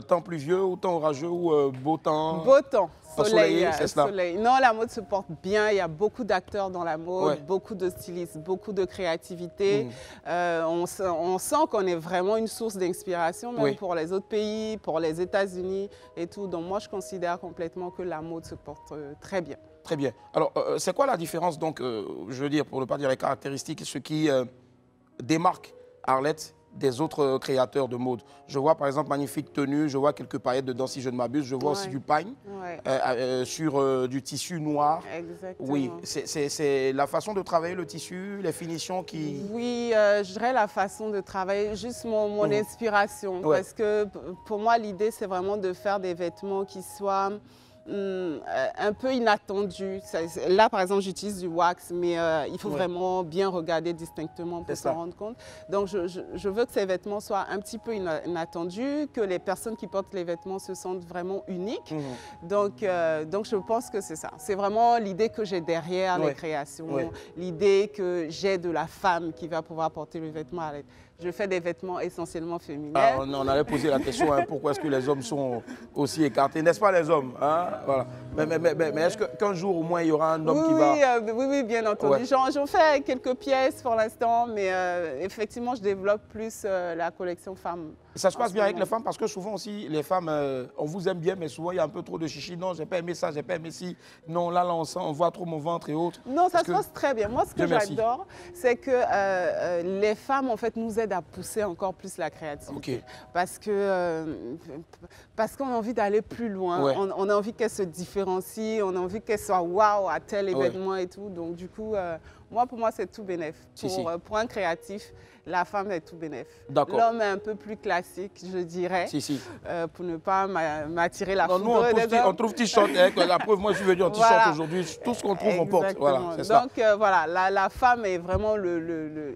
Temps pluvieux ou temps orageux ou beau temps? Beau temps. Soleil, c'est cela. Soleil. Non, la mode se porte bien. Il y a beaucoup d'acteurs dans la mode, beaucoup de stylistes, beaucoup de créativité. On sent qu'on est vraiment une source d'inspiration, même pour les autres pays, pour les États-Unis et tout. Donc moi, je considère complètement que la mode se porte très bien. Très bien. Alors, c'est quoi la différence, donc, je veux dire, pour ne pas dire les caractéristiques, ce qui démarque Arlette des autres créateurs de mode? Je vois par exemple magnifique tenue, je vois quelques paillettes dedans si je ne m'abuse, je vois aussi du pagne sur du tissu noir. Exactement. Oui, c'est la façon de travailler le tissu, les finitions qui... Oui, je dirais la façon de travailler, juste mon inspiration, parce que pour moi l'idée c'est vraiment de faire des vêtements qui soient un peu inattendu. Là, par exemple, j'utilise du wax, mais il faut vraiment bien regarder distinctement pour s'en rendre compte. Donc, je veux que ces vêtements soient un petit peu inattendus, que les personnes qui portent les vêtements se sentent vraiment uniques. Donc, je pense que c'est ça. C'est vraiment l'idée que j'ai derrière les créations, l'idée que j'ai de la femme qui va pouvoir porter le vêtement à l'aide. Je fais des vêtements essentiellement féminins. On allait poser la question, pourquoi est-ce que les hommes sont aussi écartés? N'est-ce pas les hommes, hein? Voilà. Mais est-ce qu'un jour au moins il y aura un homme qui va... Oui, bien entendu. J'en fais quelques pièces pour l'instant, mais effectivement je développe plus la collection femmes. Ça se passe bien avec les femmes parce que souvent aussi les femmes, on vous aime bien, mais souvent il y a un peu trop de chichi. Non, j'ai pas aimé ça, j'ai pas aimé ci. Non, là on voit trop mon ventre et autres. Non, ça se passe très bien. Moi, ce que j'adore, c'est que les femmes en fait nous aident à pousser encore plus la créativité. Parce qu'on a envie d'aller plus loin, on a envie qu'elles se différencient, on a envie qu'elles soient waouh à tel événement et tout. Donc du coup, pour moi c'est tout bénef. Pour un créatif, la femme est tout bénef. L'homme est un peu plus classique, je dirais, pour ne pas m'attirer la foudre. Nous, on trouve t-shirt, la preuve, moi je veux dire t-shirt aujourd'hui, tout ce qu'on trouve, on porte. Voilà, donc voilà, la femme est vraiment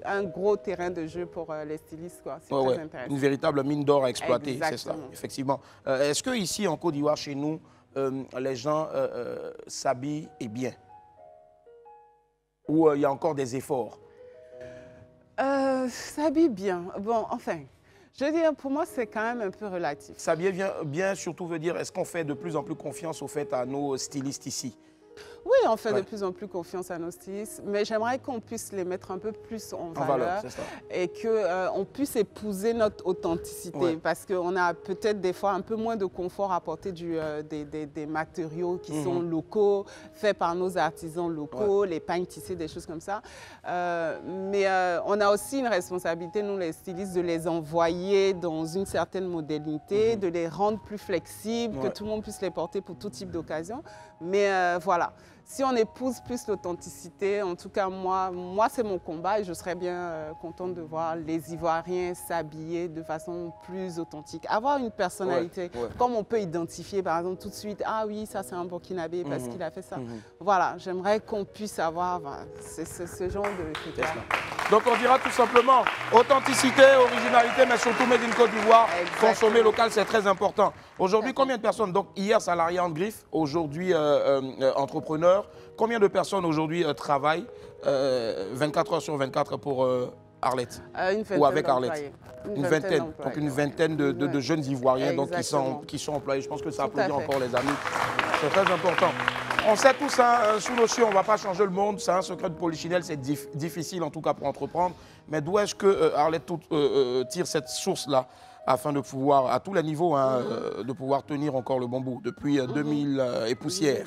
un gros terrain de jeu pour les stylistes. C'est très intéressant. Une véritable mine d'or à exploiter, c'est ça, effectivement. Est-ce qu'ici, en Côte d'Ivoire, chez nous, les gens s'habillent et bien? Ou il y a encore des efforts? S'habille bien. Bon, enfin, je veux dire, pour moi, c'est quand même un peu relatif. S'habiller bien, surtout veut dire, est-ce qu'on fait de plus en plus confiance au fait à nos stylistes ici? Oui, on fait de plus en plus confiance à nos stylistes, mais j'aimerais qu'on puisse les mettre un peu plus en valeur et qu'on puisse épouser notre authenticité parce qu'on a peut-être des fois un peu moins de confort à porter des matériaux qui sont locaux, faits par nos artisans locaux, les pagnes tissées, des choses comme ça. Mais on a aussi une responsabilité, nous les stylistes, de les envoyer dans une certaine modernité, de les rendre plus flexibles, que tout le monde puisse les porter pour tout type d'occasion. Mais voilà, si on épouse plus l'authenticité, en tout cas moi c'est mon combat et je serais bien contente de voir les Ivoiriens s'habiller de façon plus authentique. Avoir une personnalité, comme on peut identifier par exemple tout de suite, ah oui, ça c'est un Burkinabé parce qu'il a fait ça. Voilà, j'aimerais qu'on puisse avoir ce genre de critères. Donc on dira tout simplement authenticité, originalité, mais surtout made in Côte d'Ivoire. Consommer local, c'est très important. Aujourd'hui, combien de personnes, donc hier salarié en griffe, aujourd'hui entrepreneur, combien de personnes aujourd'hui travaillent 24 heures sur 24 pour Arlette ou avec Arlette? Une vingtaine. Donc une vingtaine de jeunes Ivoiriens donc, qui sont employés. Je pense que ça applaudit encore les amis. C'est très important. On sait tous, sous nos cieux, on ne va pas changer le monde. C'est un secret de polichinelle, c'est difficile en tout cas pour entreprendre. Mais d'où est-ce que Arlette tire cette source-là afin de pouvoir, à tous les niveaux, de pouvoir tenir encore le bon bout depuis 2000 et poussière?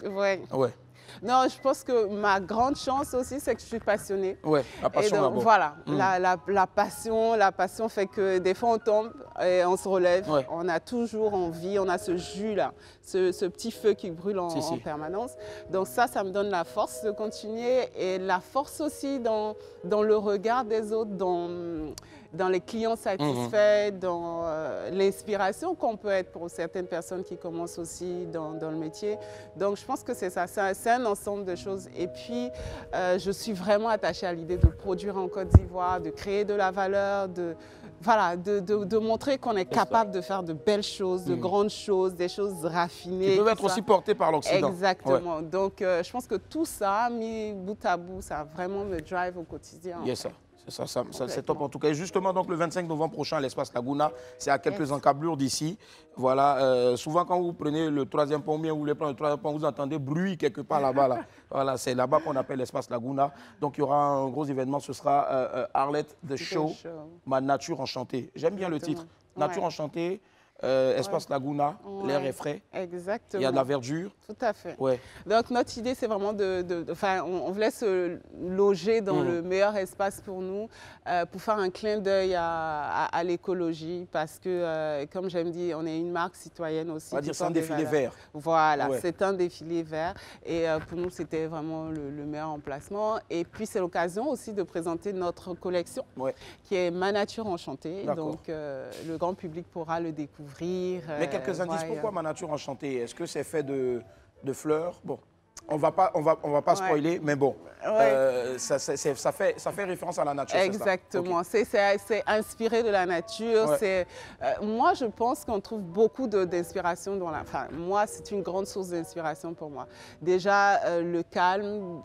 Non, je pense que ma grande chance aussi, c'est que je suis passionnée. Oui, la passion d'abord. Voilà, la passion fait que des fois on tombe et on se relève. Ouais. On a toujours envie, on a ce jus-là, ce petit feu qui brûle en permanence. Donc ça me donne la force de continuer et la force aussi dans le regard des autres, dans les clients satisfaits, dans l'inspiration qu'on peut être pour certaines personnes qui commencent aussi dans le métier. Donc je pense que c'est ça, c'est un ensemble de choses. Et puis je suis vraiment attachée à l'idée de produire en Côte d'Ivoire, de créer de la valeur, de montrer qu'on est capable de faire de belles choses, de grandes choses, des choses raffinées. Qui peuvent être aussi portées par l'Occident. Exactement. Ouais. Donc je pense que tout ça, mis bout à bout, ça vraiment me drive au quotidien. Yes, ça. C'est top en tout cas. Et justement, donc, le 25 novembre prochain à l'espace Laguna, c'est à quelques encablures d'ici. Voilà, souvent quand vous prenez le 3e pont, bien vous voulez prendre le 3e pont, vous entendez bruit quelque part là-bas. Là. Voilà, c'est là-bas qu'on appelle l'espace Laguna. Donc il y aura un gros événement, ce sera Arlette The Show, Ma Nature Enchantée. J'aime bien le titre, Nature Enchantée. Espace Laguna, l'air est frais. Exactement. Il y a de la verdure. Tout à fait. Ouais. Donc notre idée, c'est vraiment on voulait se loger dans le meilleur espace pour nous, pour faire un clin d'œil à l'écologie, parce que, comme j'aime dire, on est une marque citoyenne aussi. On va dire c'est un défilé vert. Voilà, c'est un défilé vert. Et pour nous, c'était vraiment le meilleur emplacement. Et puis, c'est l'occasion aussi de présenter notre collection, qui est Ma Nature Enchantée. Donc, le grand public pourra le découvrir. Mais quelques indices, pourquoi Ma Nature Enchantée? Est-ce que c'est fait de fleurs? Bon, on va pas spoiler, mais bon, ça fait référence à la nature. Exactement, c'est inspiré de la nature. Moi, je pense qu'on trouve beaucoup d'inspiration dans la... Enfin, moi, c'est une grande source d'inspiration pour moi. Déjà, le calme,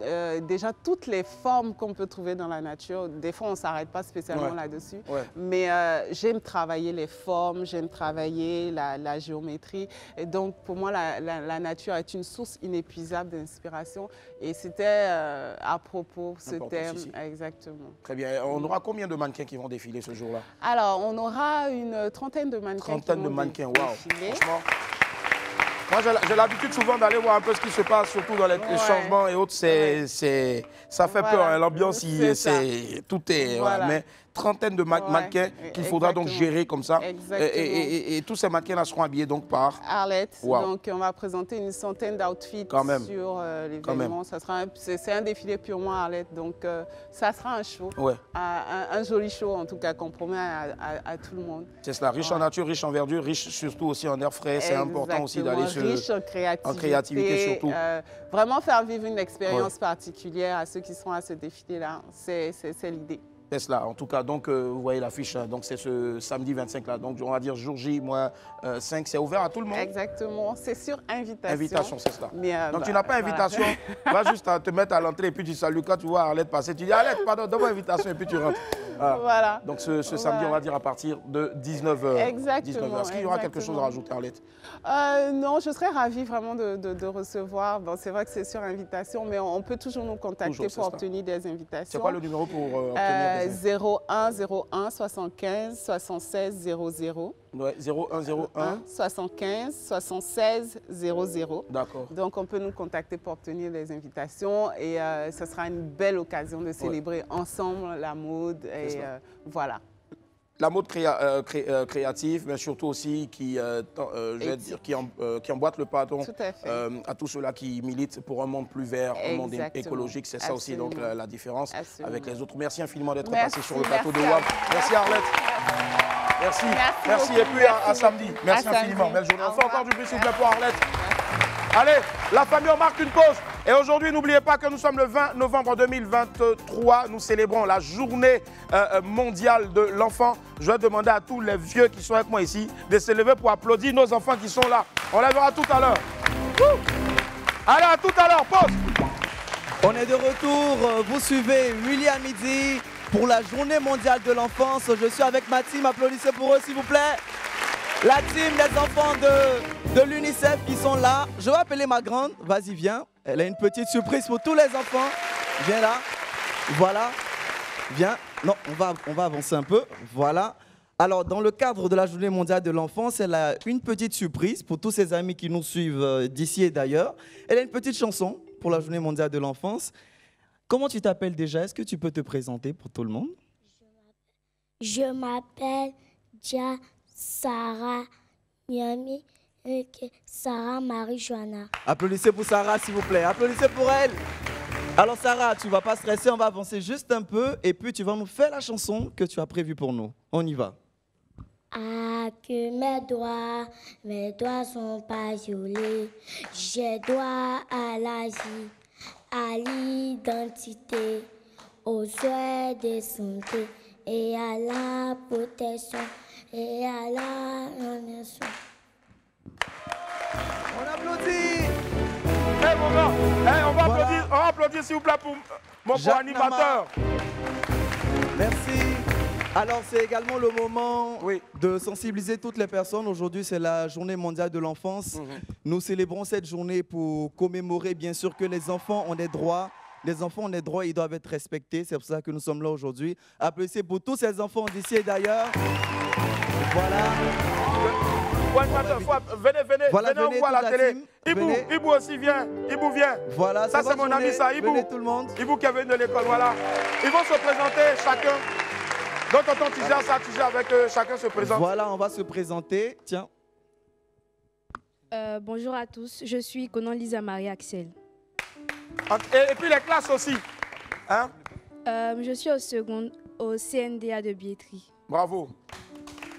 déjà toutes les formes qu'on peut trouver dans la nature. Des fois, on ne s'arrête pas spécialement là-dessus. Mais j'aime travailler les formes, j'aime travailler la géométrie. Et donc, pour moi, la nature est une source inépuisable d'inspiration. Et c'était à propos ce thème. Exactement. Très bien. On aura combien de mannequins qui vont défiler ce jour-là? Alors, on aura une trentaine de mannequins. Waouh. Franchement. Moi, j'ai l'habitude souvent d'aller voir un peu ce qui se passe, surtout dans les changements et autres. Ça fait peur, hein. L'ambiance, tout est... Voilà. Mais trentaine de mannequins qu'il faudra donc gérer comme ça. Et tous ces mannequins-là seront habillés donc par... Arlette. Donc, on va présenter une centaine d'outfits sur l'événement. C'est un défilé purement Arlette. Donc, ça sera un show. Un joli show, en tout cas, qu'on promet à tout le monde. C'est cela. Riche en nature, riche en verdure, riche surtout aussi en air frais. C'est important aussi d'aller riche en créativité surtout. Vraiment faire vivre une expérience particulière à ceux qui seront à ce défilé-là. C'est l'idée. C'est cela. En tout cas, donc, vous voyez l'affiche. Donc, c'est ce samedi 25 là. Donc, on va dire jour J moins 5. C'est ouvert à tout le monde. Exactement. C'est sur invitation. Invitation, c'est cela. Donc, tu n'as pas invitation. Va juste te mettre à l'entrée et puis tu salues. Quand tu vois Arlette passer, tu dis Arlette, pardon, donne-moi invitation et puis tu rentres. Voilà. Donc, ce samedi, on va dire à partir de 19h. Exactement. Est-ce qu'il y aura quelque chose à rajouter, Arlette? Non, je serais ravie vraiment de recevoir. Bon, c'est vrai que c'est sur invitation, mais on peut toujours nous contacter pour obtenir des invitations. C'est quoi le numéro pour obtenir des 01 01 75 76 00. Ouais, 01 01 75 76 00. D'accord. Donc, on peut nous contacter pour obtenir des invitations et ce sera une belle occasion de célébrer ensemble la mode. Et voilà. La mode créative, mais surtout aussi qui emboîte le pas à tous ceux-là qui militent pour un monde plus vert, un monde écologique. C'est ça aussi donc la différence avec les autres. Merci infiniment d'être passé sur le plateau de WAM. Merci Arlette. Merci. Et puis à samedi. Merci infiniment. Belle journée. On fait encore du bruit s'il vous plaît pour Arlette. Allez, la famille, on marque une pause. Et aujourd'hui, n'oubliez pas que nous sommes le 20 novembre 2023. Nous célébrons la journée mondiale de l'enfant. Je vais demander à tous les vieux qui sont avec moi ici de se lever pour applaudir nos enfants qui sont là. On les verra tout à l'heure. Allez, à tout à l'heure. Pause. On est de retour. Vous suivez William Midi pour la journée mondiale de l'enfance. Je suis avec ma team. Applaudissez pour eux, s'il vous plaît. La team des enfants de l'UNICEF qui sont là. Je vais appeler ma grande. Vas-y, viens. Elle a une petite surprise pour tous les enfants. Viens là. Voilà. Viens. Non, on va avancer un peu. Voilà. Alors, dans le cadre de la Journée mondiale de l'enfance, elle a une petite surprise pour tous ses amis qui nous suivent d'ici et d'ailleurs. Elle a une petite chanson pour la Journée mondiale de l'enfance. Comment tu t'appelles déjà? Est-ce que tu peux te présenter pour tout le monde? Je m'appelle Dia Sarah Miami Sarah Marie-Joanna. Applaudissez pour Sarah, s'il vous plaît. Applaudissez pour elle. Alors Sarah, tu ne vas pas stresser, on va avancer juste un peu et puis tu vas nous faire la chanson que tu as prévue pour nous. On y va. Ah, que mes doigts sont pas violés. J'ai droit à la vie, à l'identité, aux soins de santé et à la protection et à la nation. On applaudit. Hey, mon gars, hey, on va applaudir s'il vous plaît pour mon co-animateur. Merci. Alors, c'est également le moment de sensibiliser toutes les personnes. Aujourd'hui, c'est la Journée mondiale de l'enfance. Nous célébrons cette journée pour commémorer, bien sûr, que les enfants ont des droits. Les enfants ont des droits, ils doivent être respectés. C'est pour ça que nous sommes là aujourd'hui. Applaudissez pour tous ces enfants d'ici et d'ailleurs. Voilà. Venez, on voit la télé. Ibou aussi vient. Ibou vient. Voilà, ça c'est mon ami ça. Ibou. Venez tout le monde. Ibou qui est venu de l'école, voilà. Ils vont se présenter chacun. Donc tonton, tu gères ça, tu gères avec chacun se présente. Voilà, on va se présenter. Tiens. Bonjour à tous, je suis Conan Lisa Marie Axel. Et puis les classes aussi. Hein? Je suis au CNDA de Biétry. Bravo.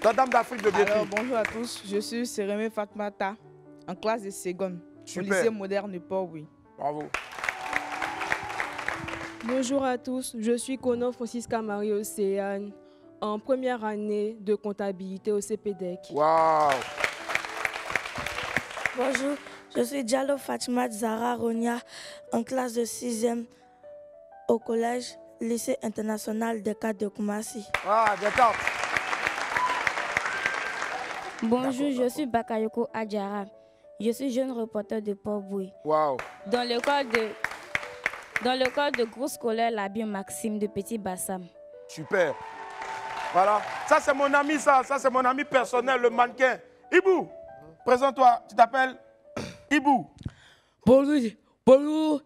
La dame d'Afrique de Biétry. Alors bonjour à tous, je suis Sérémé Fatmata, en classe de seconde. Super. Au lycée moderne de Port-Oui. Bravo. Bonjour à tous, je suis Conan Francisca Marie Océane, en première année de comptabilité au CPDEC. Waouh. Bonjour, je suis Diallo Fatima Zara Ronia, en classe de 6e au collège lycée international des cadres de Koumassi. Ah, d'accord. Bonjour, je suis Bakayoko Adjara. Je suis jeune reporter de Port-Boué. Waouh. Dans l'école de groupe scolaire Labien Maxime de Petit Bassam. Super. Voilà. Ça, c'est mon ami, ça c'est mon ami personnel, le mannequin. Ibou, présente-toi. Tu t'appelles Ibou. Bonjour,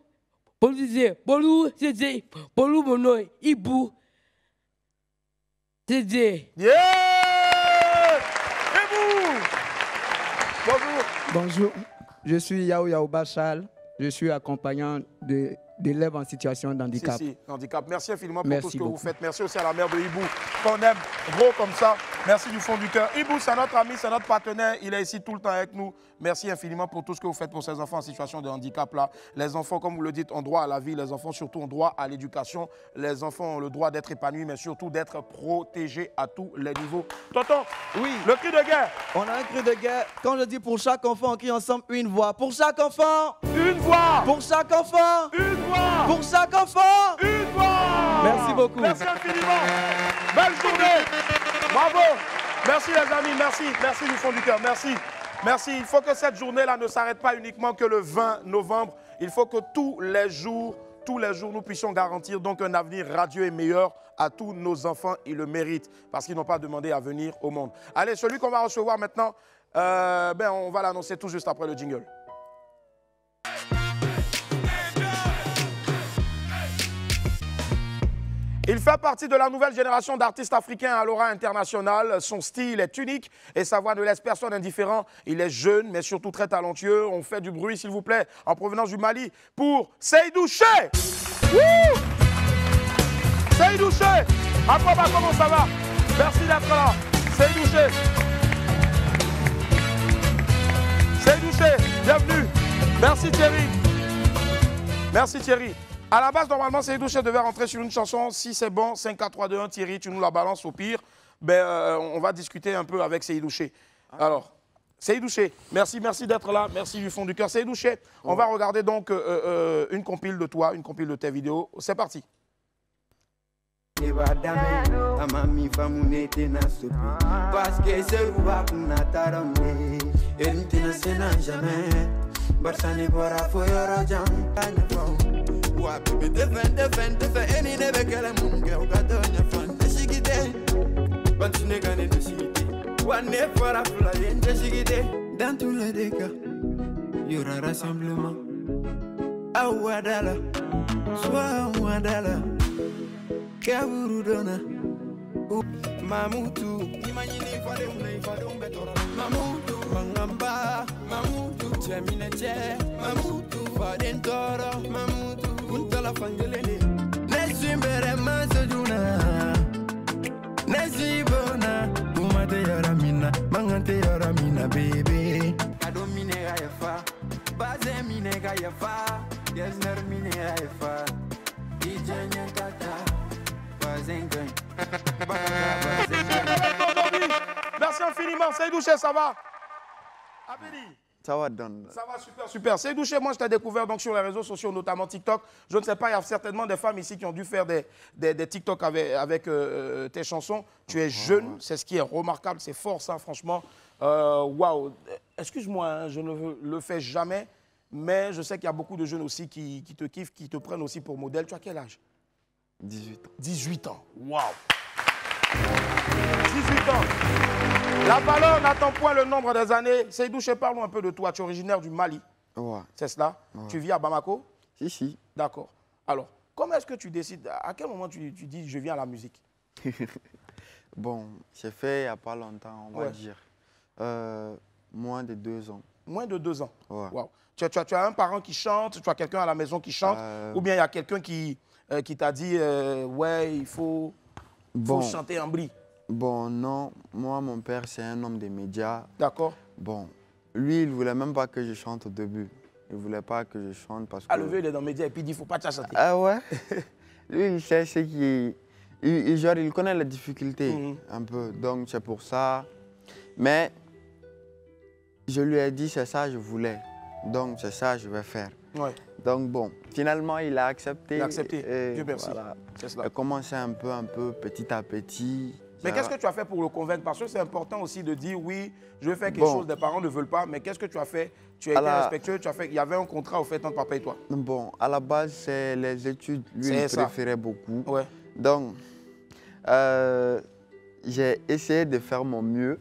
mon nom est Ibou. Yeah! Ibou! Bonjour. Bonjour, je suis Yao Yao Bachal. Je suis accompagnant d'élèves en situation de handicap. Si, handicap. Merci infiniment pour Merci tout ce que beaucoup. vous faites. Merci aussi à la mère de Ibou, qu'on aime gros comme ça. Merci du fond du cœur. Ibou, c'est notre ami, c'est notre partenaire. Il est ici tout le temps avec nous. Merci infiniment pour tout ce que vous faites pour ces enfants en situation de handicap là. Les enfants, comme vous le dites, ont droit à la vie. Les enfants, surtout, ont droit à l'éducation. Les enfants ont le droit d'être épanouis, mais surtout d'être protégés à tous les niveaux. Tonton, oui. Le cri de guerre. On a un cri de guerre. Quand je dis pour chaque enfant, on crie ensemble une voix. Pour chaque enfant, une voix. Pour chaque enfant, une voix. Pour chaque enfant, une voix. Merci beaucoup. Merci infiniment. Belle journée. Bravo. Merci les amis, merci. Merci du fond du cœur, merci. Merci. Il faut que cette journée-là ne s'arrête pas uniquement que le 20 novembre. Il faut que tous les jours, nous puissions garantir donc un avenir radieux et meilleur à tous nos enfants. Ils le méritent parce qu'ils n'ont pas demandé à venir au monde. Allez, celui qu'on va recevoir maintenant, on va l'annoncer tout juste après le jingle. Il fait partie de la nouvelle génération d'artistes africains à l'aura internationale. Son style est unique et sa voix ne laisse personne indifférent. Il est jeune, mais surtout très talentueux. On fait du bruit, s'il vous plaît, en provenance du Mali, pour Seydou Ché. Seydou Ché. Akoba, comment ça va? Merci d'être là. Seydou Ché. Seydou Ché, bienvenue. Merci Thierry. Merci Thierry. À la base, normalement, Seydou Ché devait rentrer sur une chanson. Si c'est bon, 5, 4, 3, 2, 1, Thierry, tu nous la balances au pire. On va discuter un peu avec Seydou Ché. Alors, Seydou Ché, merci d'être là. Merci du fond du cœur. Seydou Ché, on va regarder donc une compile de toi, une compile de tes vidéos. C'est parti. Dans tous les cas, il y aura rassemblement. Awadala, Swa Wadala, Kaburudona, Mamutu, Imagine for them, Mamutu, Mangamba, Mamutu, Cheminache, Mamutu, Fadentoro, Mamutu, Kuntala Fangelene, Nesimbere Masajuna, Nesibona, Umate Yaramina, Mangante Yaramina, baby. Adomine Ayafa, Bazemine Gayafa, Desner Mine Ayafa, Ijanya Tata, Bazengan. Merci infiniment. Seydouché, ça va? Abedi. Ça va, Don. Ça va super, super. Seydouché, moi je t'ai découvert donc, sur les réseaux sociaux, notamment TikTok. Je ne sais pas, il y a certainement des femmes ici qui ont dû faire des TikTok avec tes chansons. Tu es jeune, c'est ce qui est remarquable, c'est fort ça, franchement. Waouh. Excuse-moi, hein, je ne le fais jamais, mais je sais qu'il y a beaucoup de jeunes aussi qui te kiffent, qui te prennent aussi pour modèle. Tu as quel âge? 18 ans. 18 ans. Waouh. 18 ans. La valeur n'attend point le nombre des années. Seydouché, parlons un peu de toi. Tu es originaire du Mali. Ouais. C'est cela? Ouais. Tu vis à Bamako? Si. D'accord. Alors, comment est-ce que tu décides? À quel moment tu dis je viens à la musique? Bon, j'ai fait il n'y a pas longtemps, on va Ouais. dire. Moins de 2 ans. Moins de 2 ans? Ouais. Wow. Tu as un parent qui chante, tu as quelqu'un à la maison qui chante, ou bien il y a quelqu'un qui t'a dit ouais, il faut chanter en brie? Bon, non. Moi, mon père, c'est un homme des médias. D'accord. Bon, lui, il ne voulait même pas que je chante au début. Il ne voulait pas que je chante parce que... Ah, le vieux, il est dans les médias et puis il dit il ne faut pas te chanter. Ah ouais? Lui, il sait ce qui... Il connaît les difficultés un peu. Donc, c'est pour ça. Mais je lui ai dit, c'est ça que je voulais. Donc, c'est ça que je vais faire. Ouais. Donc, bon, finalement, il a accepté. Il a accepté. Dieu merci. Voilà. C'est cela. Il a commencé un peu, petit à petit. Mais qu'est-ce que tu as fait pour le convaincre? Parce que c'est important aussi de dire oui, je vais faire quelque chose, des parents ne veulent pas, mais qu'est-ce que tu as fait? Tu as été respectueux, il y avait un contrat au fait entre papa et toi. Bon, à la base, c'est les études. Lui, il préférait beaucoup. Ouais. Donc, j'ai essayé de faire mon mieux.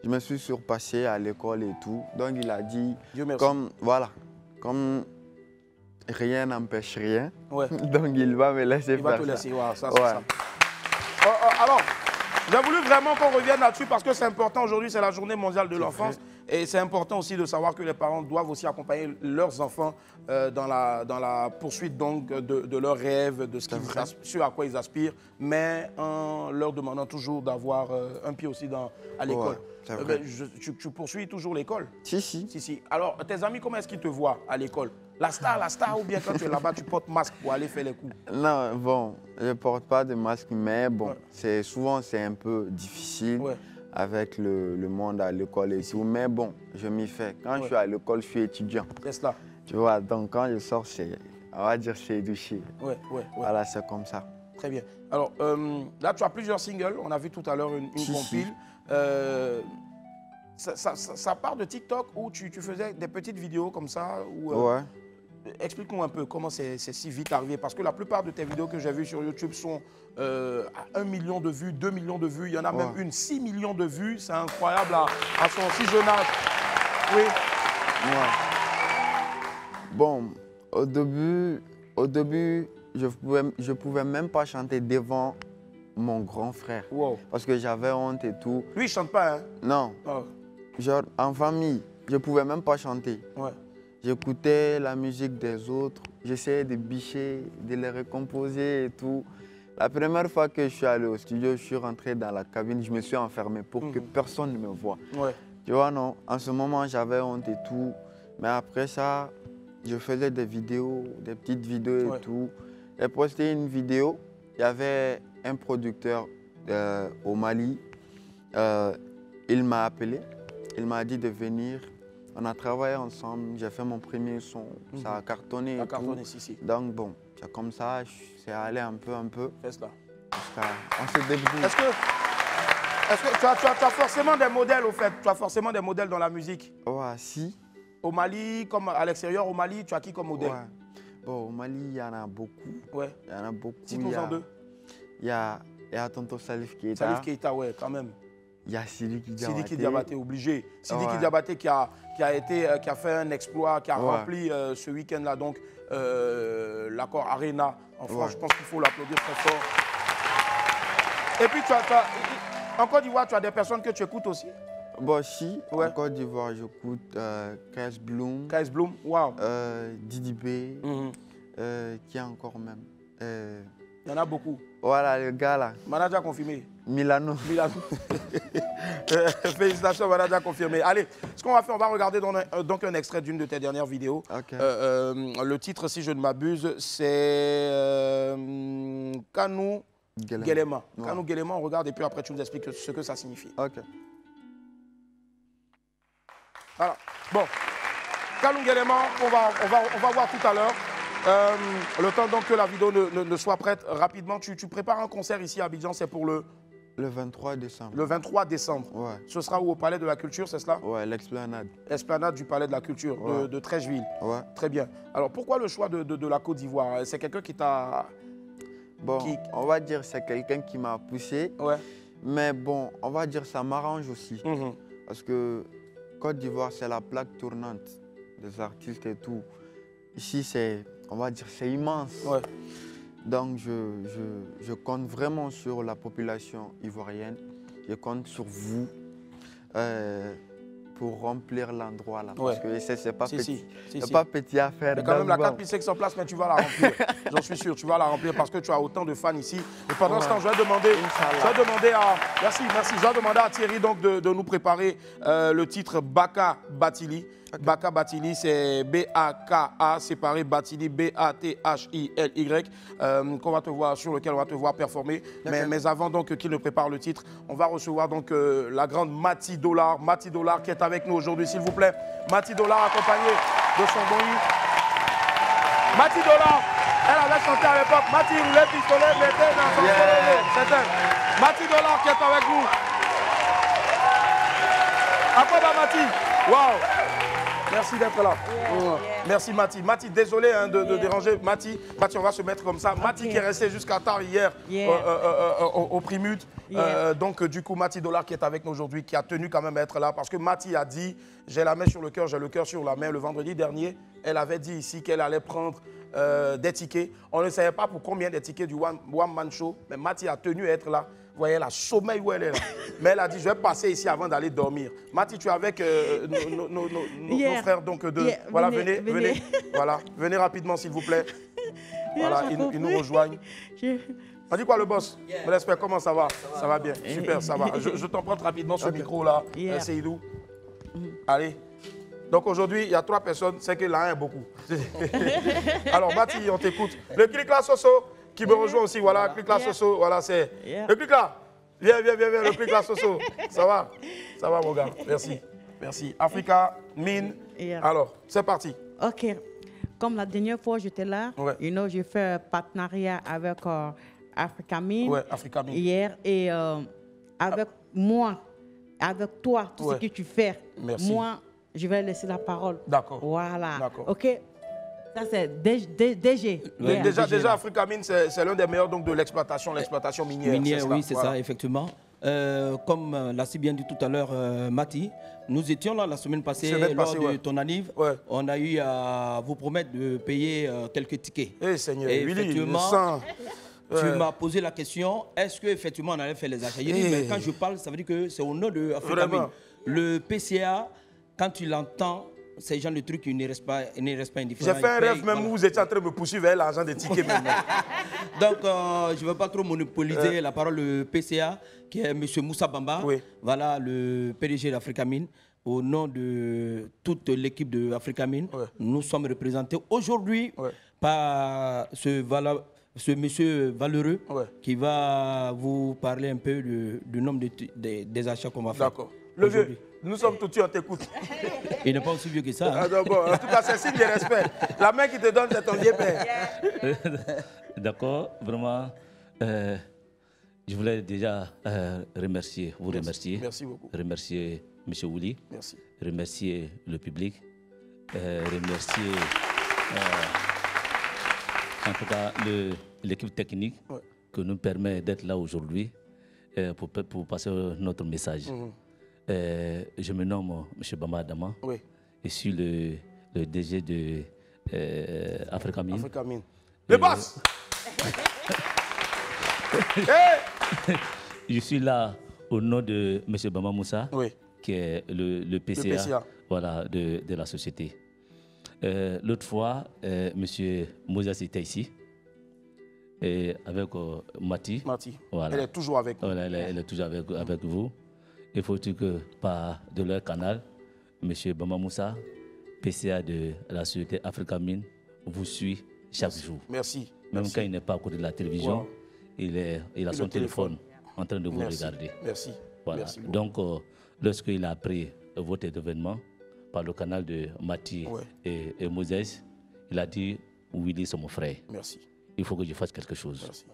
Je me suis surpassé à l'école et tout. Donc, il a dit, comme rien n'empêche rien, donc il va me laisser faire ça. Il va te laisser, ça. Alors, j'ai voulu vraiment qu'on revienne là-dessus parce que c'est important. Aujourd'hui, c'est la journée mondiale de l'enfance. Et c'est important aussi de savoir que les parents doivent aussi accompagner leurs enfants dans la poursuite donc, de leurs rêves, de ce à quoi ils aspirent, mais en leur demandant toujours d'avoir un pied aussi à l'école. Tu poursuis toujours l'école? Si. Alors, tes amis, comment est-ce qu'ils te voient à l'école? La star, ou bien quand tu es là-bas, tu portes masque pour aller faire les coups? Non, bon, je ne porte pas de masque, mais bon, souvent c'est un peu difficile avec le monde à l'école et tout. Mais bon, je m'y fais. Quand je suis à l'école, je suis étudiant. C'est cela. Tu vois, donc quand je sors, on va dire c'est douché. Voilà, c'est comme ça. Très bien. Alors, là, tu as plusieurs singles. On a vu tout à l'heure une compile. Ça part de TikTok où tu faisais des petites vidéos comme ça ouais. Explique-nous un peu comment c'est si vite arrivé. Parce que la plupart de tes vidéos que j'ai vues sur YouTube sont à 1 million de vues, 2 millions de vues. Il y en a même une 6 millions de vues. C'est incroyable à son si jeune âge. Oui. Bon, au début, je pouvais même pas chanter devant mon grand frère. Parce que j'avais honte et tout. Lui, il chante pas, hein? Non. Genre, en famille, je pouvais même pas chanter. J'écoutais la musique des autres, j'essayais de bicher, de les recomposer et tout. La première fois que je suis allé au studio, je suis rentré dans la cabine, je me suis enfermé pour que personne ne me voie. Tu vois, non, en ce moment, j'avais honte et tout. Mais après ça, je faisais des vidéos, des petites vidéos et tout. J'ai posté une vidéo, il y avait un producteur au Mali. Il m'a appelé, il m'a dit de venir. On a travaillé ensemble, j'ai fait mon premier son, ça a cartonné et tout. Donc bon, c'est comme ça, c'est allé un peu. C'est cela. On se débrouille. Est-ce que tu as forcément des modèles au fait? Tu as forcément des modèles dans la musique? Ouais, si. Au Mali, comme à l'extérieur, au Mali, tu as qui comme modèle? Bon, au Mali, il y en a beaucoup. Il y en a beaucoup. Cite-nous en deux. Il y a Tonton Salif Keita. Salif Keita, ouais, quand même. Il y a Sidiki Diabaté. Sidiki Diabaté, obligé. Sidiki Diabaté qui a fait un exploit, qui a rempli ce week-end-là, donc l'accord Arena en France. Je pense qu'il faut l'applaudir très fort. Et puis, en Côte d'Ivoire, tu as des personnes que tu écoutes aussi? Bon, si, en Côte d'Ivoire, j'écoute KS Bloom. KS Bloom, wow. Didi B, qui a encore même. Il y en a beaucoup. Voilà, le gars là. Manager confirmé. Milano. Félicitations, manager confirmé. Allez, ce qu'on va faire, on va regarder donc un extrait d'une de tes dernières vidéos. Le titre, si je ne m'abuse, c'est Kanou Guelema. Kanou Guelema, on regarde et puis après tu nous expliques ce que ça signifie. Ok. Voilà. Bon, Kanou Guelema, on va voir tout à l'heure. Le temps donc que la vidéo ne soit prête, rapidement, tu prépares un concert ici à Abidjan, c'est pour le 23 décembre. Le 23 décembre. Ouais. Ce sera où, au Palais de la Culture, c'est cela? Ouais, l'Esplanade. L'Esplanade du Palais de la Culture de Trècheville. Ouais. Très bien. Alors, pourquoi le choix de la Côte d'Ivoire? C'est quelqu'un qui t'a... Bon, on va dire c'est quelqu'un qui m'a poussé. Ouais. Mais bon, on va dire ça m'arrange aussi. Parce que Côte d'Ivoire, c'est la plaque tournante des artistes et tout. Ici, c'est... On va dire c'est immense. Ouais. Donc je compte vraiment sur la population ivoirienne. Je compte sur vous pour remplir l'endroit là. Parce que c'est pas petit. C'est pas petit à faire. Mais quand même la 4500 places, mais tu vas la remplir. J'en suis sûr, tu vas la remplir parce que tu as autant de fans ici. Et pendant ce temps, je vais demander à... Merci. Je vais demander à Thierry donc, de nous préparer le titre Baka Batili. Baka Batili, c'est B-A-K-A, séparé Batili, B-A-T-H-I-L-Y, sur lequel on va te voir performer. Mais avant donc qu'il ne prépare le titre, on va recevoir donc la grande Mati Dollar. Mati Dollar qui est avec nous aujourd'hui, s'il vous plaît. Mati Dollar accompagné de son bon. Mati Dollar, elle avait chanté à l'époque. Mati roulait pistolet, mettait dans son c'est elle. Mati Dollar qui est avec nous. À quoi va Mati? Waouh! Merci d'être là. Merci Mati. Mati, désolé de déranger. Mati, on va se mettre comme ça. Mati qui est resté jusqu'à tard hier au Primute. Donc du coup, Mati Dollar qui est avec nous aujourd'hui, qui a tenu quand même à être là. Parce que Mati a dit, j'ai la main sur le cœur, j'ai le cœur sur la main. Le vendredi dernier, elle avait dit ici qu'elle allait prendre des tickets. On ne savait pas pour combien des tickets du One Man Show. Mais Mati a tenu à être là. Vous voyez, elle a sommeil où elle est là. Mais elle a dit, je vais passer ici avant d'aller dormir. Mati, tu es avec nos frères donc voilà, venez. Voilà, venez rapidement, s'il vous plaît. Voilà, ils nous rejoignent. On dit quoi, le boss? On espère, comment ça va? Ça va bien, super, ça va. Je t'emprunte rapidement ce micro-là, Seydou. Allez. Donc aujourd'hui, il y a 3 personnes, c'est que là, il y a beaucoup. Alors, Mati, on t'écoute. Le clic là, Soso, qui me rejoint aussi, voilà, clic là, Soso, voilà, c'est... Le clic là, viens, le clic là, Soso. Ça va, mon gars, merci. Africa, Mine, alors, c'est parti. Ok, comme la dernière fois, j'étais là, j'ai fait un partenariat avec Africa Mine, hier, et avec moi, avec toi, tout ce que tu fais, moi, je vais laisser la parole. D'accord. Voilà. Ok. Ça, c'est DG. Déjà, Africa Mine, c'est l'un des meilleurs donc, de l'exploitation minière. Oui, c'est ça, effectivement. Comme l'a si bien dit tout à l'heure Mati, nous étions là la semaine passée lors de ton anniv. On a eu à vous promettre de payer quelques tickets. Eh Seigneur, et effectivement, tu m'as posé la question, est-ce qu'effectivement on allait faire les achats? Mais quand je parle, ça veut dire que c'est au nom de Africa Mine. Le PCA, quand tu l'entends, ces gens de trucs, ils ne restent pas indifférents. J'ai fait un rêve même où vous étiez en train de me poursuivre vers l'argent des tickets maintenant. Donc, je ne veux pas trop monopoliser la parole du PCA, qui est M. Moussa Bamba, voilà, le PDG d'Africa Mine. Au nom de toute l'équipe de Africa Mine, nous sommes représentés aujourd'hui par ce monsieur valeureux qui va vous parler un peu du nombre des achats qu'on va faire. D'accord. Le vieux, nous sommes tout de suite, on t'écoute. Il n'est pas aussi vieux que ça. Hein. Bon, en tout cas, c'est signe de respect. La main qui te donne, c'est ton vieux père. D'accord, vraiment. Je voulais déjà remercier, vous remercier. Merci beaucoup. Remercier M. Wouli. Merci. Remercier le public. Remercier en tout cas l'équipe technique qui nous permet d'être là aujourd'hui. pour passer notre message. Je me nomme M. Bamba Adama. Oui. Je suis le DG de Africamine. Africamine. Le boss. Je suis là au nom de M. Bamba Moussa, qui est le PCA, voilà, de la société. L'autre fois, M. Moses était ici, et avec Mati. Voilà. Elle est toujours avec vous. Voilà, elle est toujours avec vous. Il faut que par de leur canal, M. Bamba Moussa, PCA de la société Africamine, vous suit chaque jour. Merci. Même quand il n'est pas à côté de la télévision, il a son téléphone en train de vous regarder. Merci. Voilà. Merci. Donc, lorsqu'il a appris votre événement par le canal de Mati et Moses, il a dit Willy, c'est mon frère. Merci. Il faut que je fasse quelque chose. Merci.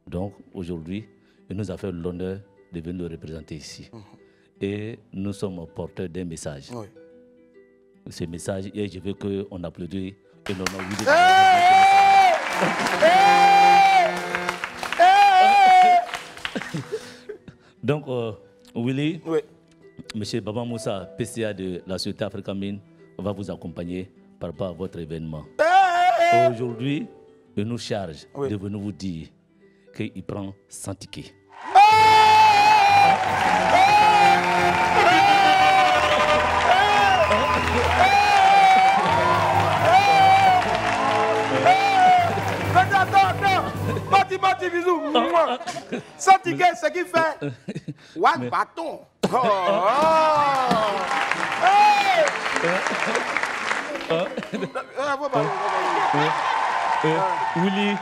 Donc, aujourd'hui, il nous a fait l'honneur de venir le représenter ici. Et nous sommes porteurs d'un message. Ce message, et je veux qu'on applaudisse énormément Willy. Donc, Willy, M. Bamba Moussa, PCA de la société Africamine, va vous accompagner par rapport à votre événement. Aujourd'hui, il nous charge de venir vous dire qu'il prend 100 tickets. Mati, bisous. 100 tickets, ce qui fait one bâton. Willy,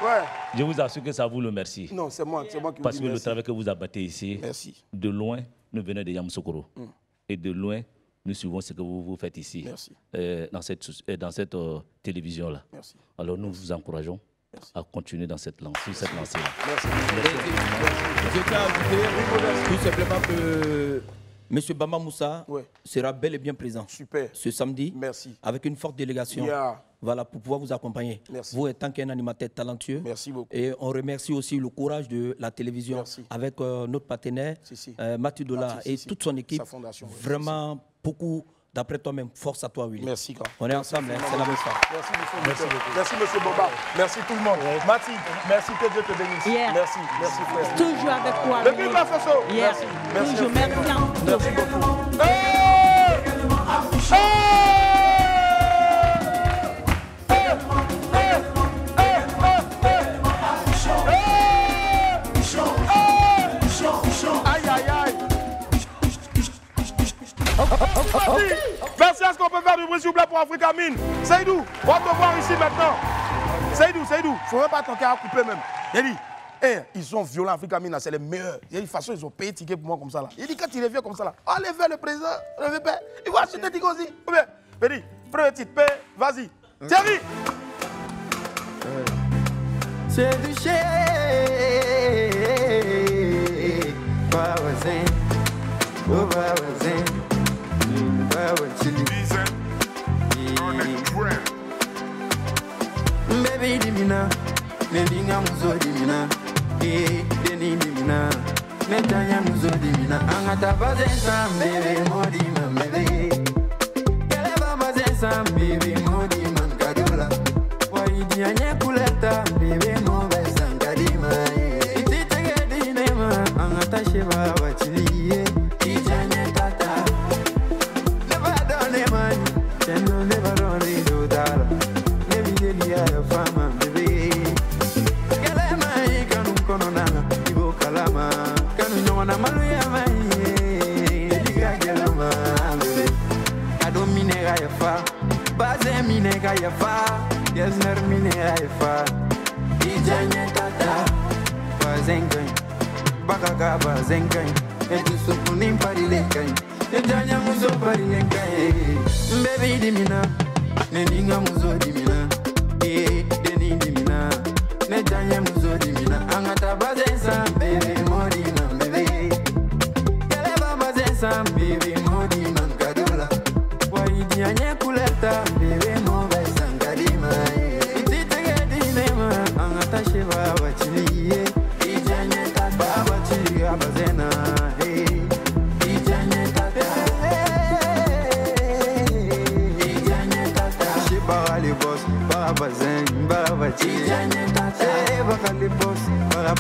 je vous assure que ça vous le merci. Non, c'est moi qui vous dis parce que merci. le travail que vous abattez ici, de loin, nous venons de Yamoussoukro. Et de loin, nous suivons ce que vous faites ici, dans cette télévision-là. Alors nous vous encourageons à continuer dans cette lancée. Merci. Je tiens à ajouter tout simplement que M. Bamba Moussa sera bel et bien présent ce samedi avec une forte délégation voilà, pour pouvoir vous accompagner. Vous étant qu'un animateur talentueux. Merci beaucoup. Et on remercie aussi le courage de la télévision avec notre partenaire Mathieu Dola et toute son équipe. Vraiment beaucoup. D'après toi-même, force à toi, Willy. Merci, grand. On est ensemble, c'est la même chose. Merci, monsieur Bamba. Merci tout le monde. Mati, merci, que Dieu te bénisse. Merci, merci, frère. Toujours avec toi. Le plus Faso. Merci. Toujours, merci. Merci beaucoup. Merci à ce qu'on peut faire du bruit s'il vous plaît pour Africamine. Seydou, on va te voir ici maintenant. Seydou, il ne faut même pas ton cœur à couper même. Il dit, ils sont violents Africamine, c'est les meilleurs. Il dit, de toute façon, ils ont payé ticket pour moi comme ça là. Il dit, quand il revient comme ça là, allez vers le président, il va acheter des tickets aussi. Il dit, premier titre, paye, vas-y. Thierry. C'est du chien. Baby dimina, nedinga muzo dimina, deni dimina, netanya muzo dimina, angata bazensa baby modima baby, keleba bazensa baby modima kadula, waidi anye kuleta baby mo bezanga dima, ititege dinema, angata sheba wachiliye, ijanye tata, never done money, tendo never done do dara. Fama baby, kalama ikanu kono nana ibo kalama kanu nyona malu ya mai eliga gelama baby ado minega ya fa baze minega ya fa yesner minega ya fa ijanye tata bazengai bakaga bazengai edu supunim parilengai ejanya muzo parilengai baby dimina nendinga muzo dimina deni dimina netanya muzo dimina angata bazensa baby modina baby keleba bazensa baby modina kadula waidi anye kuleta baby mo bezanga dima ititege dinema angata sheba wachiliye ijanye tata wachiliye abazena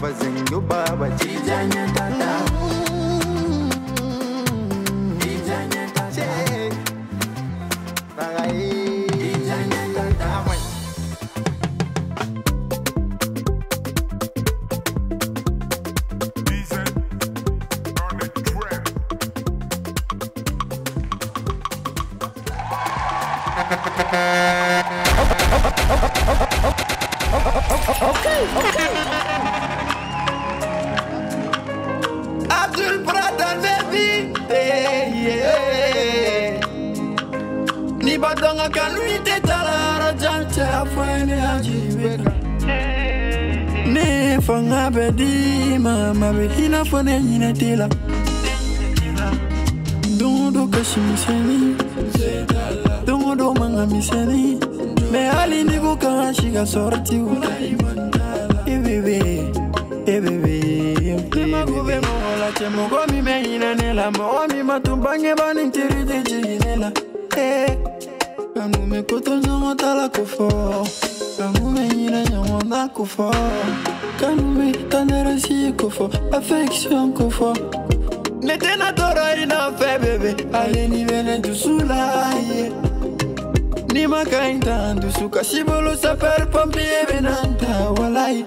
bazengo baba tijanya tata tijanya tata bagaye tijanya tata Abdul Prada baby ni badanga kanui tetala janta fene ajiweka ne fanga bedi mama be hina fone hina tela dondo kashimiseni dondo manga miseni me ali nigo kashiga sorti u bébé Magube mola chemo gomi meina nela momi matumbange bani tiride jinela kanu me koto nyongo tala kofo kanu me ina nyongo na kofo kanu me tanera si kofo affection kofo netena tora ina fe bébé ale ni vene dusula ni makainta dusuka shibolo sapper pompier benanta walai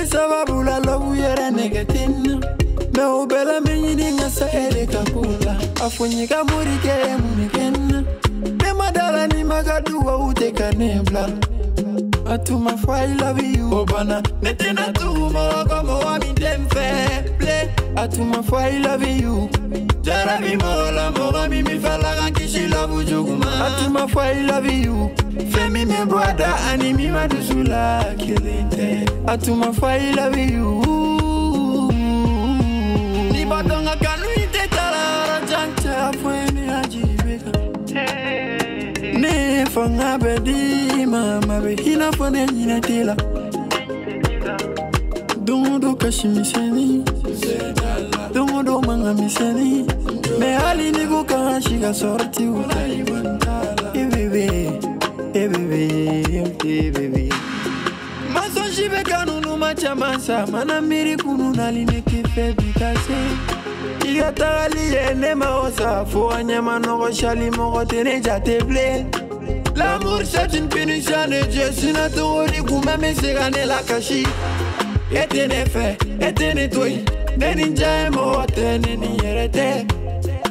sababu la lobu yere negatin me obela menyini ngasa ele kakula afunyika murike muniken me madala ni magadu wa uteka nebla atuma fa I love you obana netena tuma como wa mi temple atuma fa I love you jarabi mola mola mi fala kankishi la bujuguma atuma fa I love you femi me brother animi madusula kilite atuma fa I love you ni badanga kanui tetala janta fweni ajibeka ne fanga bedi mama be hina fone hina tela dondo kashimiseni dondo manga miseni me ali nigo kashiga sorti u bébé maso jibe kanunu machamasa mana miri kunu naline kefe bikase igatali ene maosa fo anyama nogo shali mogo tene jateble l'amour c'est une punition de Dieu sina tori kuma mesegane la kashi etene fe etene toi neni jaemo tene ni yerete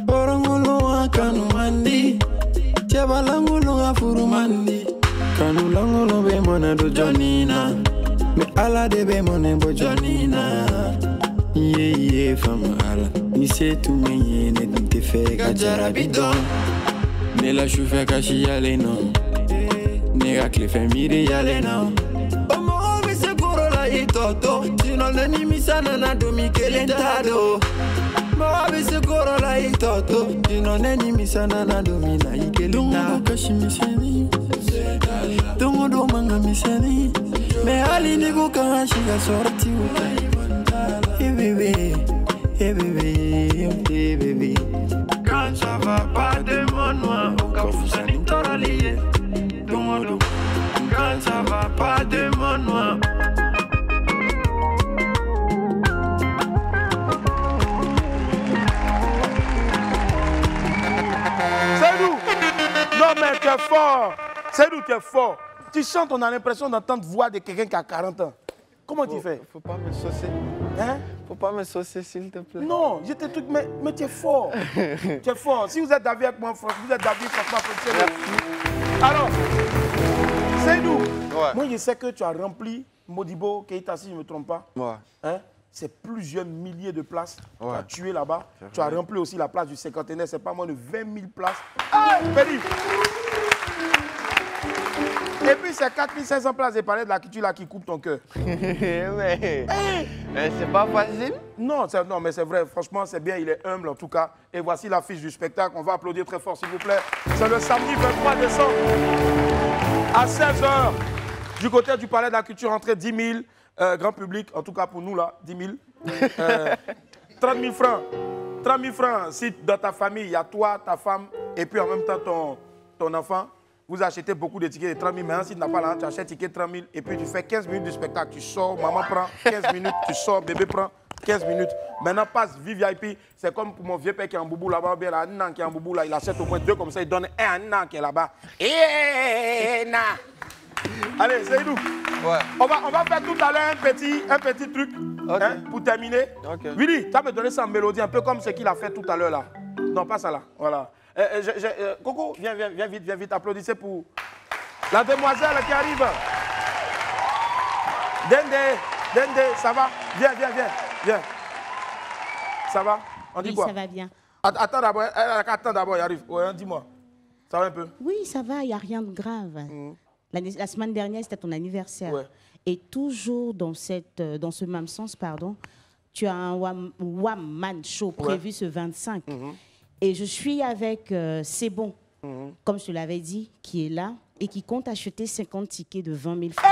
orongolo akanu mandi Chabalangolo afurumandi Kanulangolo be mona do Jonina Me ala de be mona bo Jonina Ye fama ala Ni se tu me ye ne te fe gajara bidon Ne la choufe kashi yale no Ne ga klefe mire yale no Omo me se koro la itoto Sino nani misana na domi kelentado Mawabe se koro la itoto Dino neni misana na domina ikelita Dongo kashi miseni Dongo do manga miseni Me ali nigo kashi ga sorti uta bébé bébé Quand ça va pas de mon noir Au cas où ça n'y t'aura lié Dongo Quand ça va pas de mon noir Non mais tu es fort. C'est d'où tu es fort. Tu chantes, on a l'impression d'entendre voix de quelqu'un qui a 40 ans. Comment tu fais? Faut pas me saucer. Hein? Faut pas me saucer, s'il te plaît. Non, je te truc, mais tu es fort. Tu es fort. Si vous êtes David avec moi, vous êtes David, franchement, alors, c'est d'où? Moi, je sais que tu as rempli Modibo Keïta, si je ne me trompe pas. Ouais. Hein? C'est plusieurs milliers de places. Tu as tué là-bas. Tu as rempli aussi la place du cinquantenaire. C'est pas moins de 20 000 places. Ah, Péri. Et puis, c'est 4 500 places des palais de la culture là qui coupent ton cœur. mais c'est pas facile. Non, mais c'est vrai. Franchement, c'est bien. Il est humble en tout cas. Et voici l'affiche du spectacle. On va applaudir très fort, s'il vous plaît. C'est le samedi 23 décembre à 16h. Du côté du palais de la culture, entrée 10 000. Grand public, en tout cas pour nous là, 10 000. 30 000 francs. 30 000 francs si dans ta famille, il y a toi, ta femme et puis en même temps ton enfant. vous achetez beaucoup de tickets de 30 000. Maintenant, si tu n'as pas l'argent, tu achètes ticket de 30 000 et puis tu fais 15 minutes du spectacle. Tu sors, maman prend 15 minutes, tu sors, bébé prend 15 minutes. Maintenant, passe VIP. C'est comme pour mon vieux père qui est en boubou là-bas, bien là, Nan qui est en boubou là, il achète au moins 2 comme ça, il donne un à Nan qui est là-bas. Allez, c'est nous. Ouais. On va faire tout à l'heure un petit truc hein, pour terminer. Willy, tu as me donné ça en mélodie, un peu comme ce qu'il a fait tout à l'heure là. Non, pas ça là. Voilà. Coco, viens vite, applaudissez pour la demoiselle qui arrive. Dende, ça va? Viens. Ça va? On dit quoi? Ça va bien. Attends d'abord, il arrive. Ouais, dis-moi. Ça va un peu? Oui, ça va, il n'y a rien de grave. La semaine dernière, c'était ton anniversaire. Ouais. Et toujours dans ce même sens, tu as un One Man Show prévu ce 25. Et je suis avec C'est Bon, comme je te l'avais dit, qui est là et qui compte acheter 50 tickets de 20 000 francs.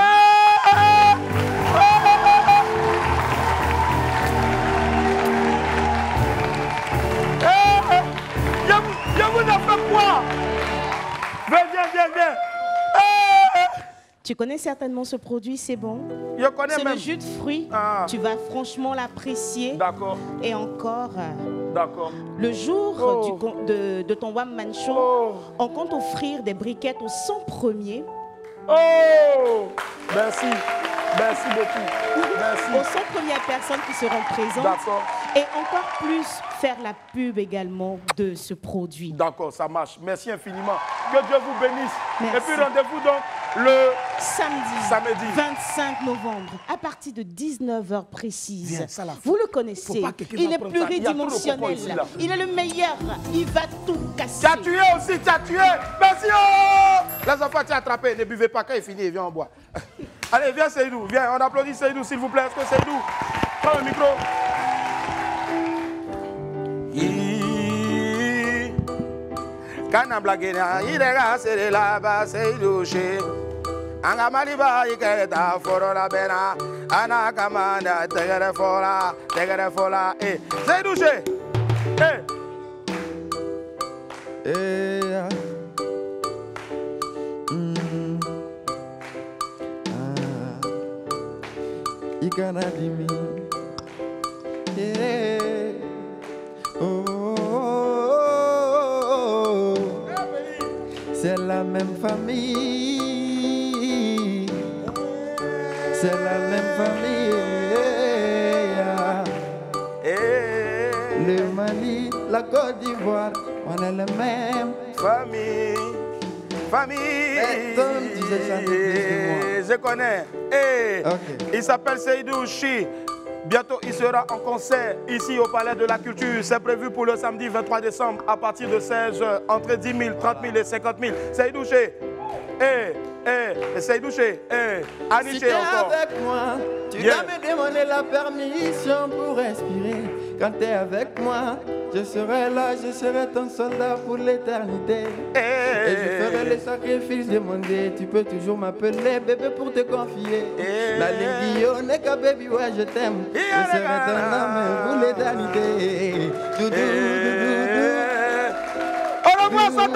Je vous ai fait quoi? Viens. Tu connais certainement ce produit, C'est Bon. Je connais même. C'est le jus de fruits. Tu vas franchement l'apprécier. D'accord. Et encore, d'accord. Le jour de ton One Man Show, on compte offrir des briquettes aux 100 premiers. Oh! Merci beaucoup. Merci. Aux 100 premières personnes qui seront présentes. D'accord. Et encore plus, faire la pub également de ce produit. D'accord, ça marche. Merci infiniment. Que Dieu vous bénisse. Merci. Et puis rendez-vous donc le samedi 25 novembre, à partir de 19h précise. Viens, ça, vous le connaissez. Il est pluridimensionnel. Il est le meilleur. Il va tout casser. Tu as tué aussi, tu as tué. Merci. Oh! Les enfants, tu as attrapé. Ne buvez pas quand il finit, viens, on boit. Allez, viens Seydou, viens, on applaudit Seydou s'il vous plaît. Est-ce que Seydou prends le micro? Kana blagena irega sere la ba Seydou che anga maliba iketa foro la bena ana kamanda tegere fola Seydou che Ikana dimi c'est la même famille. C'est la même famille. Le Mali, la Côte d'Ivoire, on est la même famille. Je connais. Il s'appelle Seydou Chi. Bientôt, il sera en concert ici au Palais de la Culture. C'est prévu pour le samedi 23 décembre à partir de 16h, entre 10 000, 30 000 et 50 000. Seydou Chi. Seydou Chi. Annie Chi encore. Si t'es avec moi, tu dois me demander la permission pour respirer. Quand t'es avec moi, je serai là, je serai ton soldat pour l'éternité. Et je ferai les sacrifices demandés. Tu peux toujours m'appeler bébé pour te confier. La ligue n'est qu'à baby, ouais, je t'aime. Je serai ton âme pour l'éternité. Doudou, doudou, doudou. On va ça,